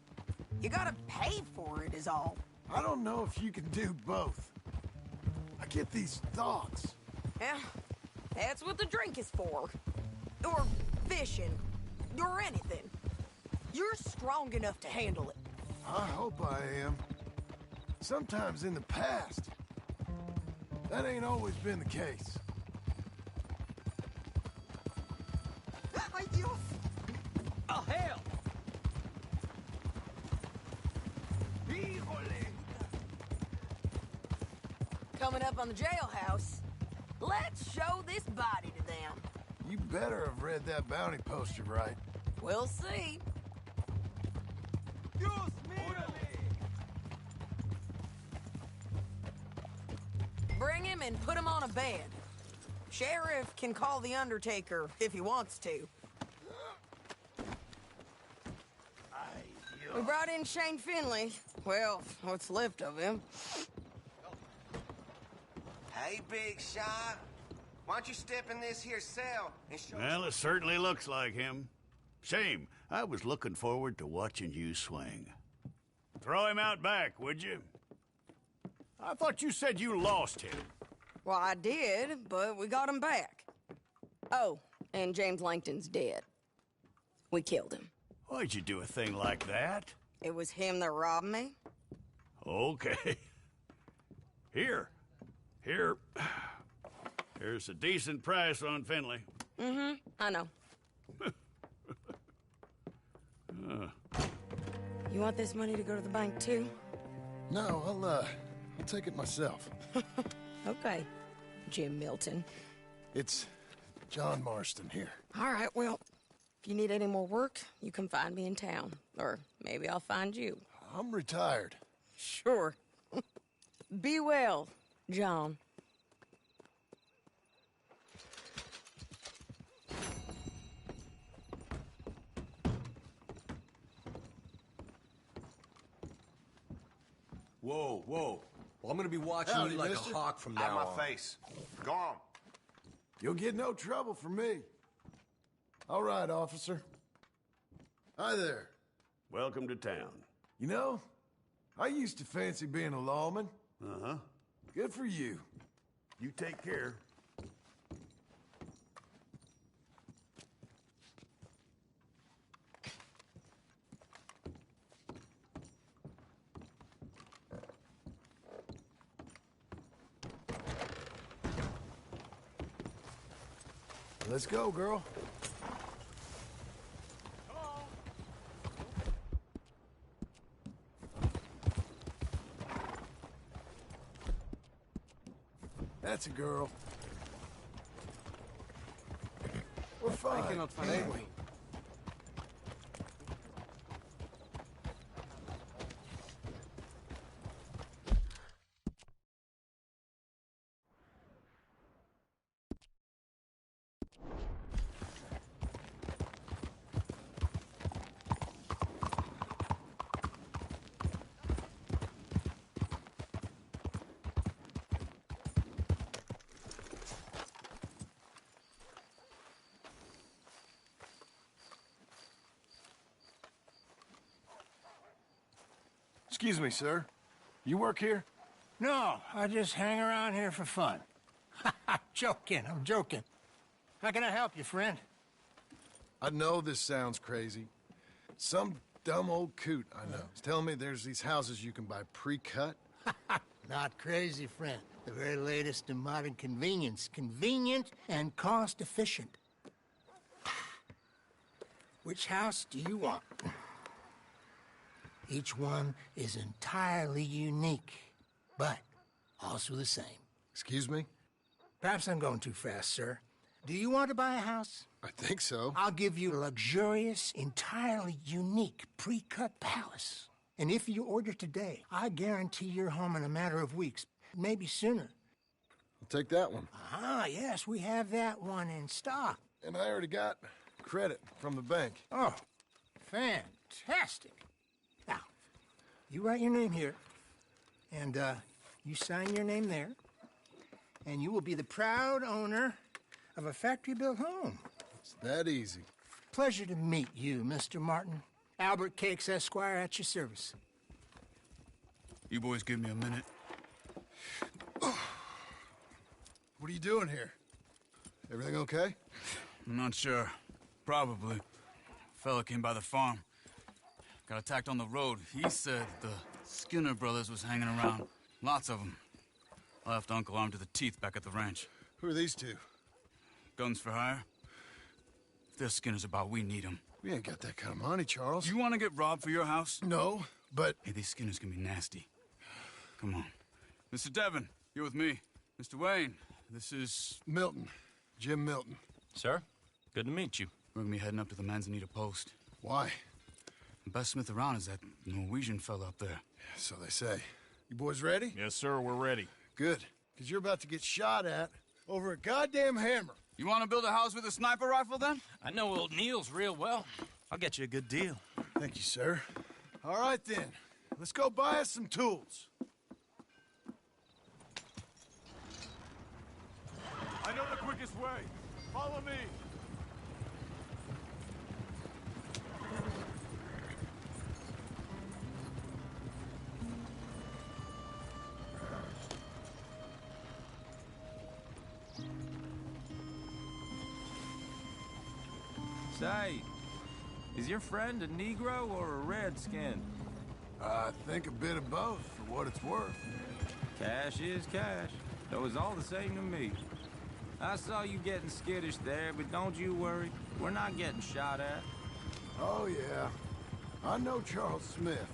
you gotta pay for it is all. I don't know if you can do both. I get these thoughts. Yeah, that's what the drink is for. Or fishing. Or anything. You're strong enough to handle it. I hope I am. Sometimes in the past, that ain't always been the case. Ay, Dios! Oh, hell! Coming up on the jailhouse. Let's show this body to them. You better have read that bounty poster right. We'll see. Bring him and put him on a bed. Sheriff can call the Undertaker if he wants to. We brought in Shane Finley. Well, what's left of him. Hey, Big Shot. Why don't you step in this here cell and show... Well, it certainly looks like him. Shame. I was looking forward to watching you swing. Throw him out back, would you? I thought you said you lost him. Well, I did, but we got him back. Oh, and James Langton's dead. We killed him. Why'd you do a thing like that? It was him that robbed me. Okay. Here. Here's a decent price on Finley. Mm-hmm, I know. You want this money to go to the bank, too? No, I'll take it myself. Okay, Jim Milton. It's John Marston here. All right, well, if you need any more work, you can find me in town. Or maybe I'll find you. I'm retired. Sure. Be well, John. Whoa. Well, I'm gonna be watching Howdy, you like mister. a hawk from Out now my on. face. Gone. You'll get no trouble from me. All right, officer. Hi there. Welcome to town. You know, I used to fancy being a lawman. Uh-huh. Good for you. You take care. Let's go, girl. That's a girl. We're fine. I cannot find ain't a we? way. Excuse me, sir. You work here? No, I just hang around here for fun. I'm joking. How can I help you, friend? I know this sounds crazy. Some dumb old coot I know is telling me there's these houses you can buy pre-cut. Not crazy, friend. The very latest in modern convenience. Convenient and cost-efficient. Which house do you want? Each one is entirely unique, but also the same. Excuse me? Perhaps I'm going too fast, sir. Do you want to buy a house? I think so. I'll give you a luxurious, entirely unique pre-cut palace. And if you order today, I guarantee you're home in a matter of weeks, maybe sooner. I'll take that one. Ah, yes, we have that one in stock. And I already got credit from the bank. Oh, fantastic. Now, you write your name here, and you sign your name there, and you will be the proud owner of a factory-built home. It's that easy. Pleasure to meet you, Mr. Martin. Albert Cakes, Esquire, at your service. You boys give me a minute. What are you doing here? Everything okay? I'm not sure. Probably. Fella came by the farm. Got attacked on the road. He said the Skinner brothers was hanging around. Lots of them. I left Uncle armed to the teeth back at the ranch. Who are these two? Guns for hire. If there's Skinner's about, we need them. We ain't got that kind of money, Charles. You want to get robbed for your house? No, but... Hey, these Skinners can be nasty. Come on. Mr. Devon, you're with me. Mr. Wayne, this is... Milton. Jim Milton. Sir, good to meet you. We're gonna be heading up to the Manzanita post. Why? The best smith around is that Norwegian fella up there. So they say. You boys ready? Yes, sir, we're ready. Good. Because you're about to get shot at over a goddamn hammer. You want to build a house with a sniper rifle, then? I know old Neil's real well. I'll get you a good deal. Thank you, sir. All right, then. Let's go buy us some tools. I know the quickest way. Follow me. Say, is your friend a Negro or a Redskin? I think a bit of both, for what it's worth. Cash is cash, though it's all the same to me. I saw you getting skittish there, but don't you worry. We're not getting shot at. Oh, yeah. I know Charles Smith.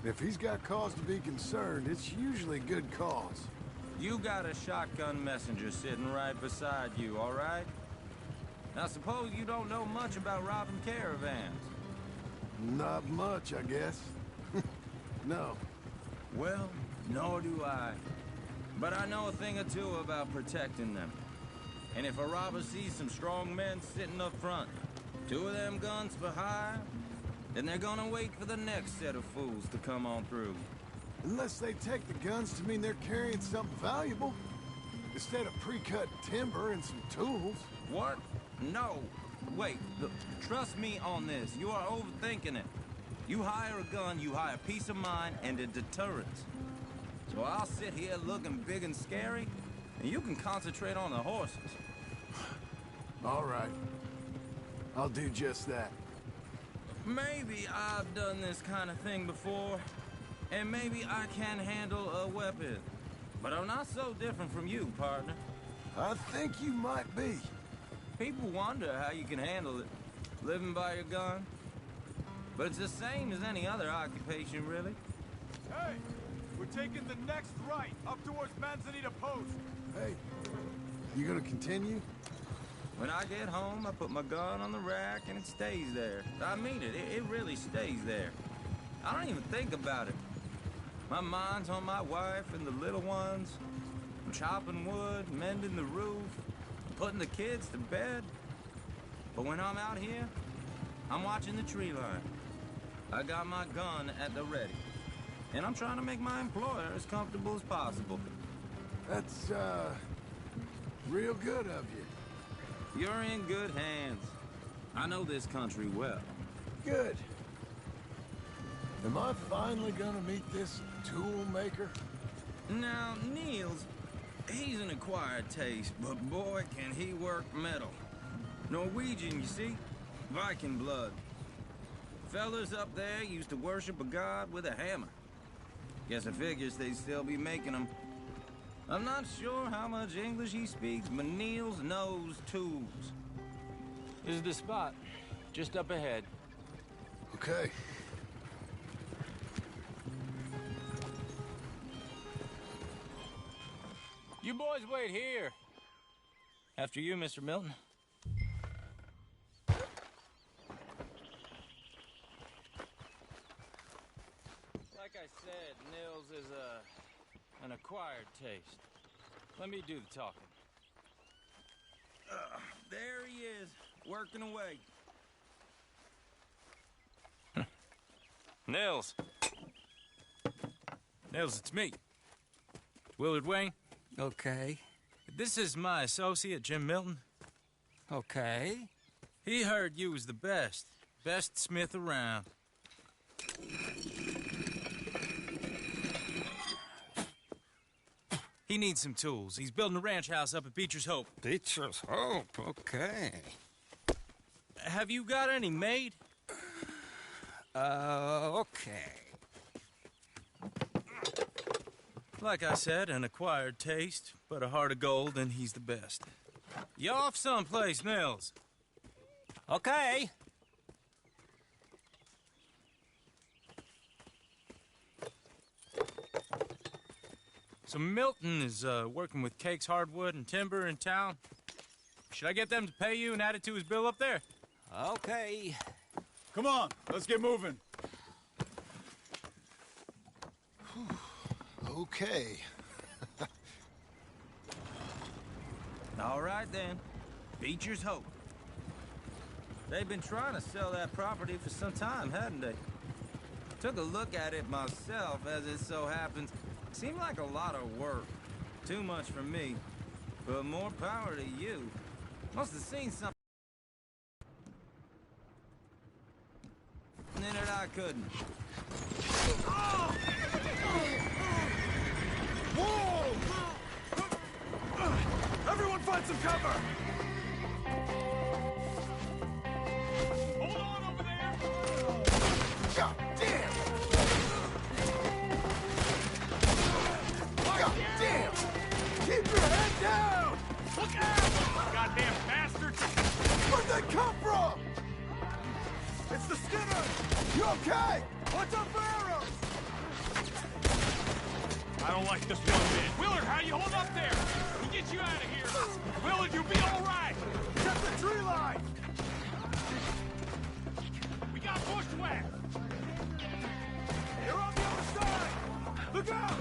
If he's got cause to be concerned, it's usually good cause. You got a shotgun messenger sitting right beside you, all right? Now, suppose you don't know much about robbing caravans. Not much, I guess. No. Well, nor do I. But I know a thing or two about protecting them. And if a robber sees some strong men sitting up front, 2 of them guns for hire, then they're gonna wait for the next set of fools to come on through. Unless they take the guns to mean they're carrying something valuable. Instead of pre-cut timber and some tools. What? No. Wait, look, trust me on this. You are overthinking it. You hire a gun, you hire peace of mind and a deterrence. So I'll sit here looking big and scary, and you can concentrate on the horses. All right. I'll do just that. Maybe I've done this kind of thing before, and maybe I can handle a weapon. But I'm not so different from you, partner. I think you might be. People wonder how you can handle it, living by your gun. But it's the same as any other occupation, really. Hey, we're taking the next right, up towards Manzanita Post. Hey, you gonna continue? When I get home, I put my gun on the rack and it stays there. I mean it, it really stays there. I don't even think about it. My mind's on my wife and the little ones. I'm chopping wood, mending the roof, putting the kids to bed. But when I'm out here, I'm watching the tree line. I got my gun at the ready. And I'm trying to make my employer as comfortable as possible. That's, real good of you. You're in good hands. I know this country well. Good. Am I finally gonna meet this tool maker? Now, Niels, he's an acquired taste, but boy, can he work metal. Norwegian, you see? Viking blood. Fellas up there used to worship a god with a hammer. Guess I figures they'd still be making them. I'm not sure how much English he speaks, but Niels knows tools. This is the spot. Just up ahead. Okay. You boys wait here. After you, Mr. Milton. Like I said, Nils is an acquired taste. Let me do the talking. There he is, working away. Nils. Nils, it's me. Willard Wayne. Okay. This is my associate, Jim Milton. Okay. He heard you was the best. Best smith around. He needs some tools. He's building a ranch house up at Beecher's Hope. Beecher's Hope, okay. Have you got any made? Okay. Like I said, an acquired taste, but a heart of gold, and he's the best. You off someplace, Nils? Okay. So Milton is working with Cakes Hardwood and Timber in town. Should I get them to pay you and add it to his bill up there? Okay. Come on, let's get moving. Okay. All right, then. Beecher's Hope. They've been trying to sell that property for some time, hadn't they? Took a look at it myself, as it so happens. Seemed like a lot of work. Too much for me. But more power to you. Must have seen something in it I couldn't. Whoa! Everyone find some cover! Hold on over there! God damn! God damn! Keep your head down! Look out! Goddamn bastards! Where'd they come from? It's the Skinner! You okay? Watch out for arrows! I don't like this one bit. Willard, how you hold up there? We'll get you out of here. Willard, you'll be all right. Get the tree line. We got bushwhacked. They're on the other side. Look out!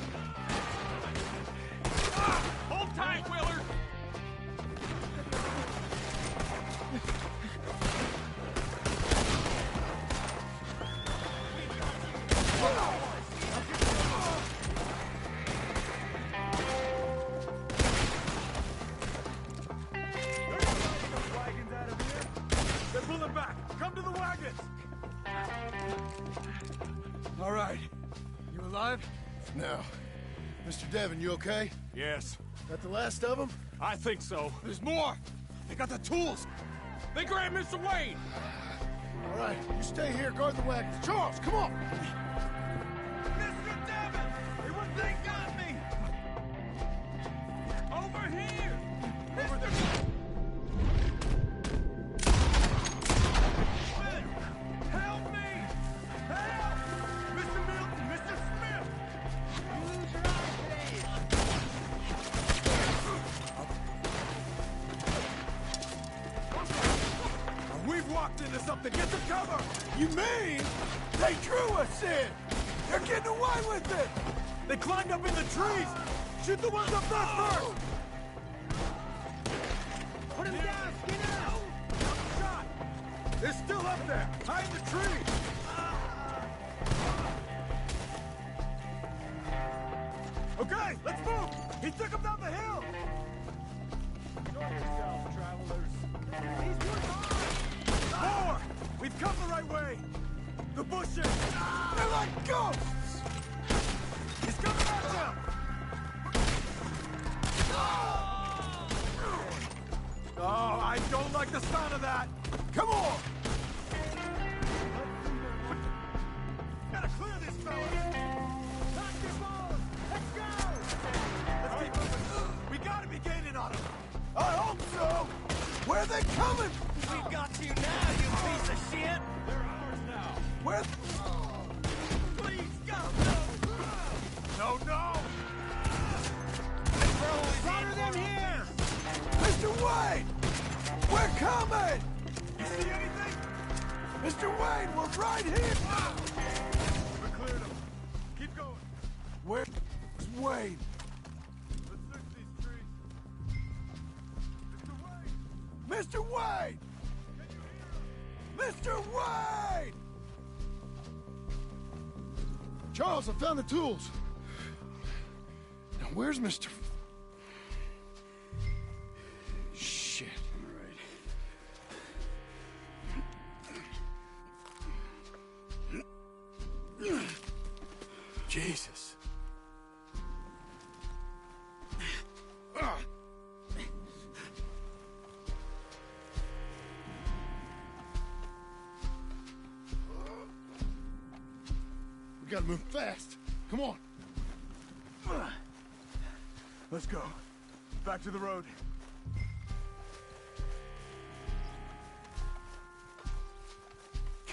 Hold tight, Willard. They're pulling back. Come to the wagons. All right. You alive? No. Mr. Devon, you okay? Yes. That the last of them? I think so. There's more. They got the tools. They grabbed Mr. Wayne. All right, you stay here, guard the wagons. Charles, come on. Mr. Devon! They got me! Over here! Mr. Help me! Help! Mr. Milton! Mr. Smith! Use your eyes, please! We've walked into something! Get some cover! You mean they drew us in? They're getting away with it! They climbed up in the trees! Shoot the ones up there first! Put him down, Skinner! Shot! They're still up there! Hide in the tree! Okay, let's move! He took him down the hill! Show yourself, travelers! He's working on! More! We've come the right way! The bushes! They're like ghosts! He's coming at them! Don't like the sound of that! Come on! Gotta clear this fella! Knock your balls! Let's go! Let's keep moving. We gotta be gaining on him! I hope so! Where are they coming? We got you now, you piece of shit! They're ours now! Where? Please, go! No, no! Slaughter them here! Mr. Wayne! We're coming! You see anything? Mr. Wayne, we're right here! We cleared them. Keep going. Where's Wayne? Let's search these trees. Mr. Wayne! Mr. Wayne! Charles, I found the tools. Now, where's Mr. Shit. All right. Jesus. We gotta move fast. Come on. Let's go. Back to the road.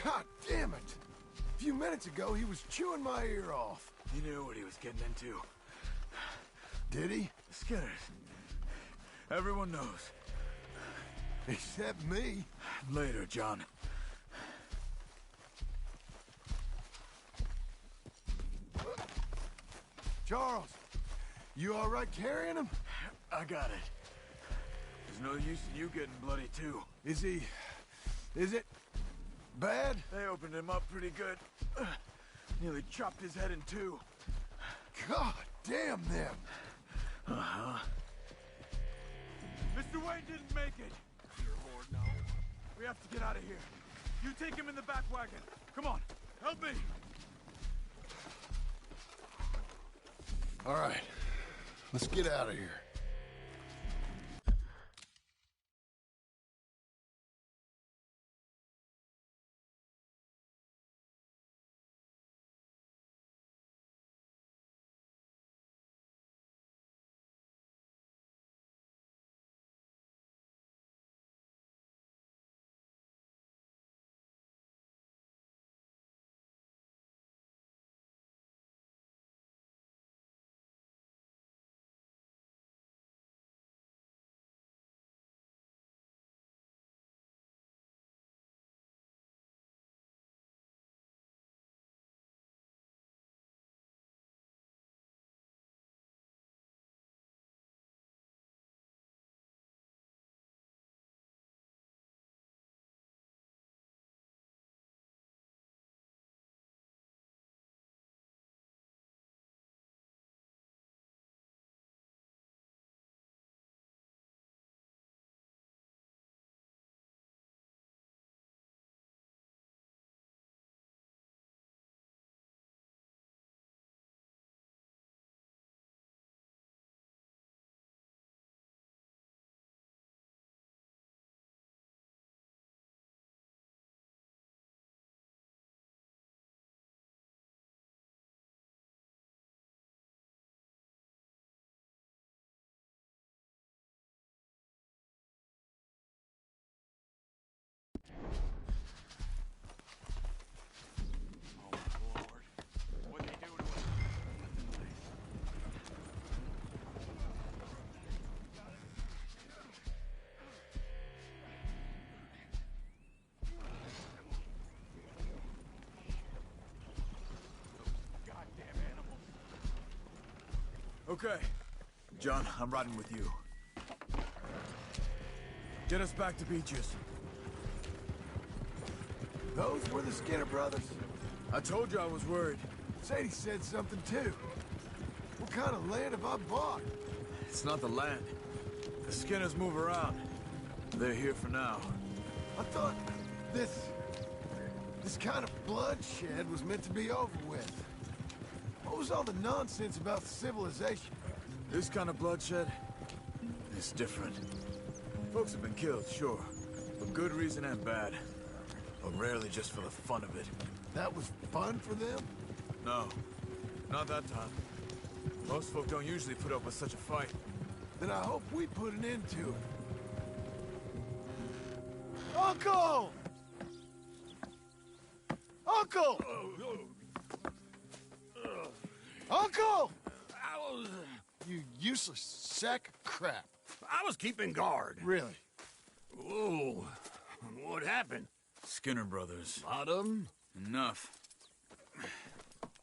God damn it! A few minutes ago, he was chewing my ear off. He knew what he was getting into. Did he? Skinners. Everyone knows. Except me. Later, John. Charles, you all right carrying him? I got it. There's no use in you getting bloody, too. Is it bad? They opened him up pretty good. Nearly chopped his head in two. God damn them. Uh-huh. Mr. Wayne didn't make it. You're aboard now. We have to get out of here. You take him in the back wagon. Come on, help me. All right, let's get out of here. Okay. John, I'm riding with you. Get us back to Beaches. Those were the Skinner brothers? I told you I was worried. Sadie said something too. What kind of land have I bought? It's not the land. The Skinners move around. They're here for now. I thought this kind of bloodshed was meant to be over with. What was all the nonsense about civilization? This kind of bloodshed is different. Folks have been killed, sure. For good reason and bad. But rarely just for the fun of it. That was fun for them? No. Not that time. Most folk don't usually put up with such a fight. Then I hope we put an end to it. Uncle! Uncle! Uncle! You useless sack of crap. I was keeping guard. Really? Whoa. What happened? Skinner brothers. Lot of them? Enough.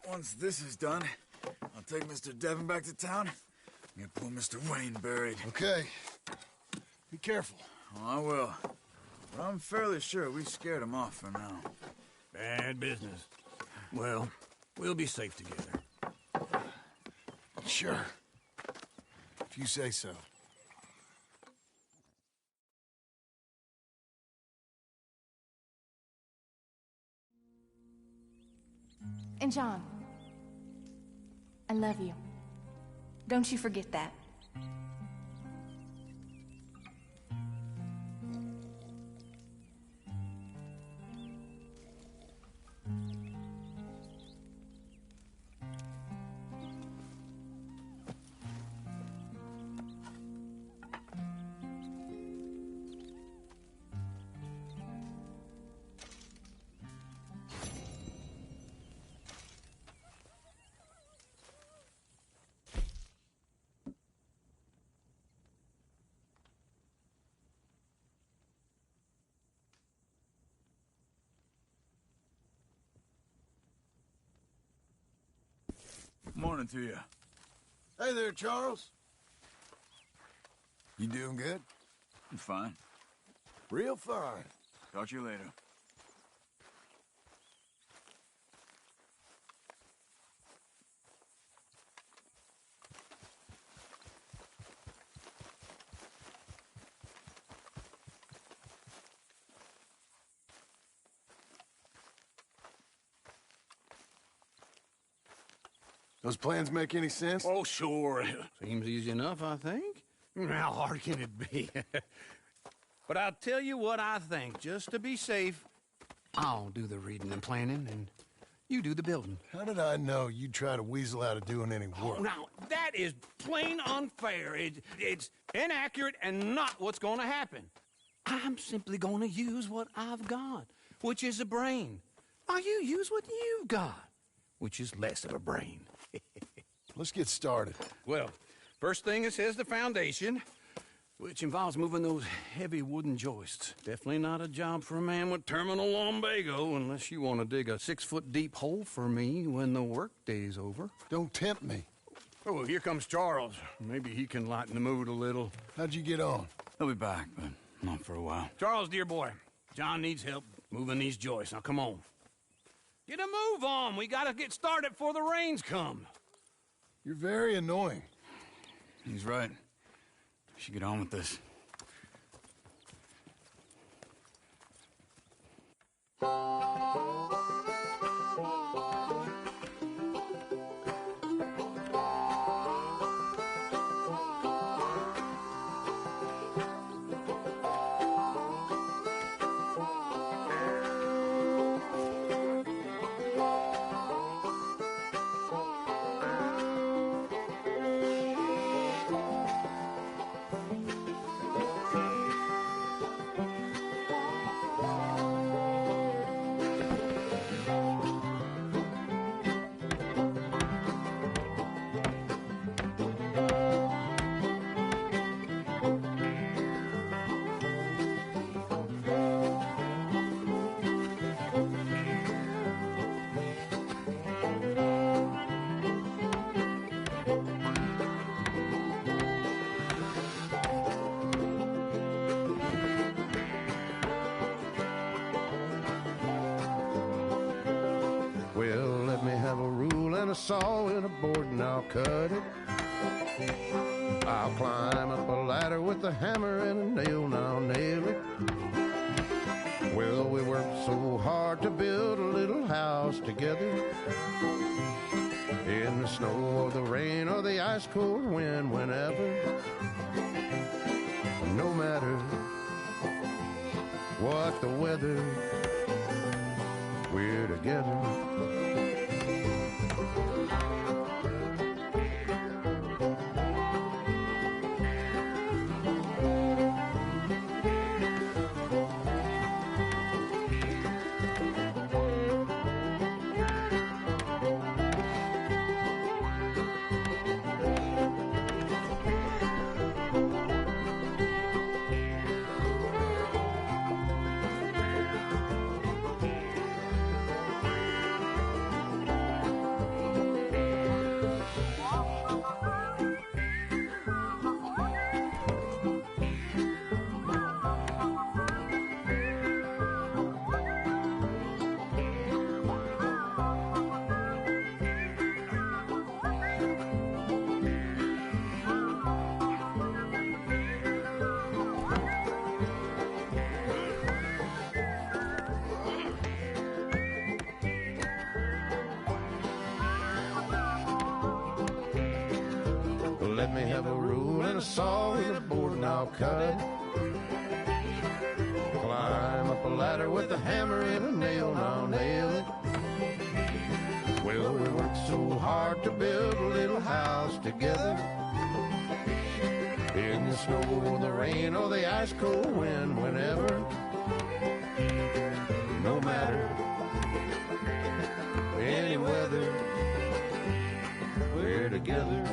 Once this is done, I'll take Mr. Devon back to town and get poor Mr. Wayne buried. Okay. Be careful. Oh, I will. But I'm fairly sure we scared him off for now. Bad business. Well, we'll be safe together. Sure. If you say so. And John, I love you. Don't you forget that. Morning to you. Hey there, Charles. You doing good? I'm fine. Real fine. Talk to you later. Those plans make any sense? Oh, sure. Seems easy enough, I think. How hard can it be? But I'll tell you what I think. Just to be safe, I'll do the reading and planning, and you do the building. How did I know you'd try to weasel out of doing any work? Now, that is plain unfair. It's inaccurate and not what's going to happen. I'm simply going to use what I've got, which is a brain. Now, you use what you've got, which is less of a brain. Let's get started. Well, first thing it says the foundation, which involves moving those heavy wooden joists. Definitely not a job for a man with terminal lumbago unless you want to dig a 6-foot deep hole for me when the workday's over. Don't tempt me. Oh, here comes Charles. Maybe he can lighten the mood a little. How'd you get on? He'll be back, but not for a while. Charles, dear boy, John needs help moving these joists. Now, come on. Get a move on. We gotta get started before the rains come. You're very annoying. He's right. We should get on with this. A saw and a board and I'll cut it. I'll climb up a ladder with a hammer and a nail and I'll nail it. Well, we worked so hard to build a little house together. In the snow or the rain or the ice cold wind, whenever. No matter what the weather, we're together. Let me have a rule and a saw and a board and I'll cut it. Climb up a ladder with a hammer and a nail and I'll nail it. Well, we worked so hard to build a little house together. In the snow, the rain, or the ice cold wind, whenever. No matter any weather, we're together.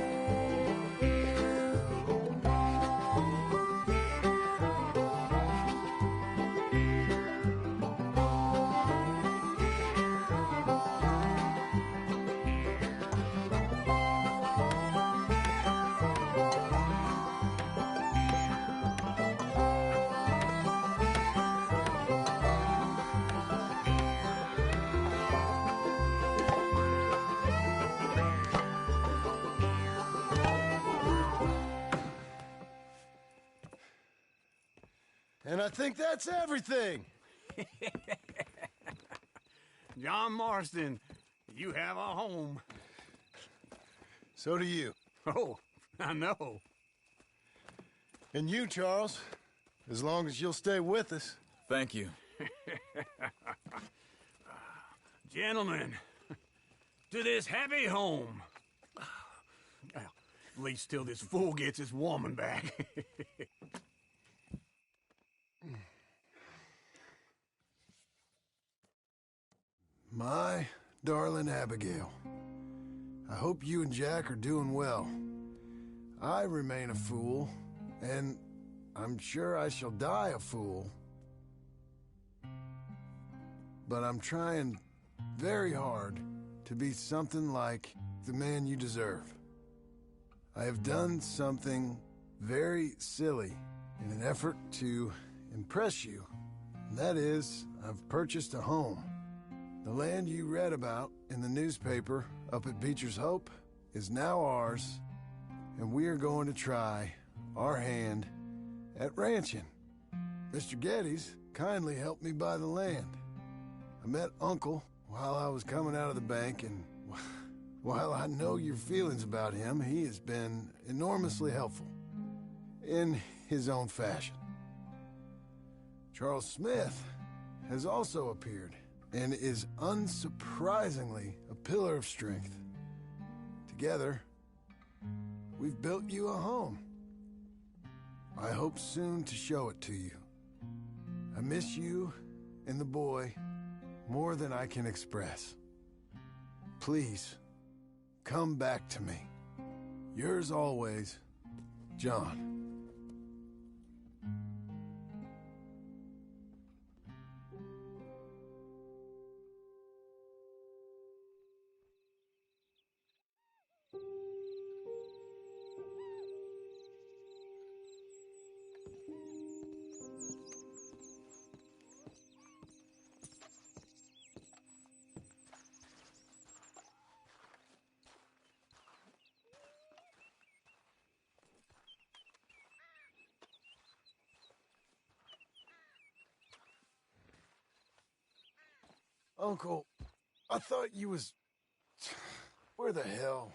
And I think that's everything. John Marston, you have a home. So do you. Oh, I know. And you, Charles, as long as you'll stay with us. Thank you. Gentlemen, to this happy home. Well, at least till this fool gets his woman back. My darling Abigail, I hope you and Jack are doing well. I remain a fool, and I'm sure I shall die a fool. But I'm trying very hard to be something like the man you deserve. I have done something very silly in an effort to impress you. And that is, I've purchased a home. The land you read about in the newspaper up at Beecher's Hope is now ours, and we are going to try our hand at ranching. Mr. Geddes kindly helped me buy the land. I met Uncle while I was coming out of the bank, and while I know your feelings about him, he has been enormously helpful in his own fashion. Charles Smith has also appeared and is unsurprisingly a pillar of strength. Together, we've built you a home. I hope soon to show it to you. I miss you and the boy more than I can express. Please, come back to me. Yours always, John. Uncle, I thought you was... Where the hell?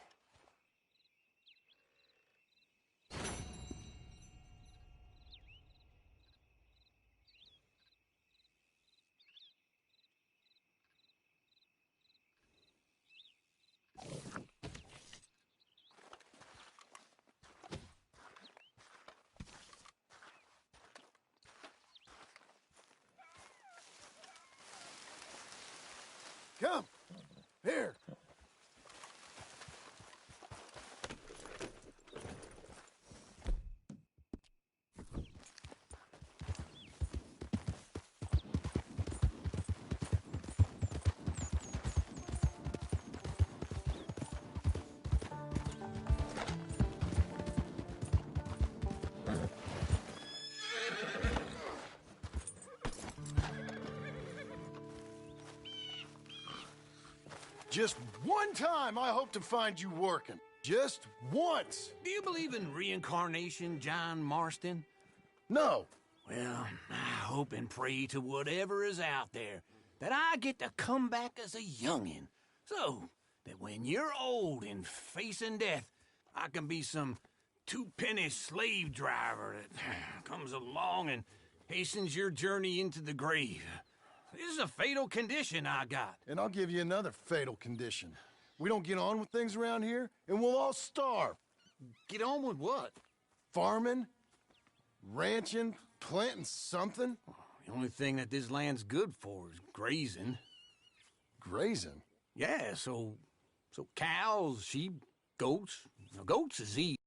Just one time I hope to find you working. Just once. Do you believe in reincarnation, John Marston? No. Well, I hope and pray to whatever is out there that I get to come back as a youngin', so that when you're old and facing death, I can be some two-penny slave driver that comes along and hastens your journey into the grave. This is a fatal condition I got. And I'll give you another fatal condition. We don't get on with things around here, and we'll all starve. Get on with what? Farming, ranching, planting something. The only thing that this land's good for is grazing. Grazing? Yeah, so cows, sheep, goats. Now, goats is easy.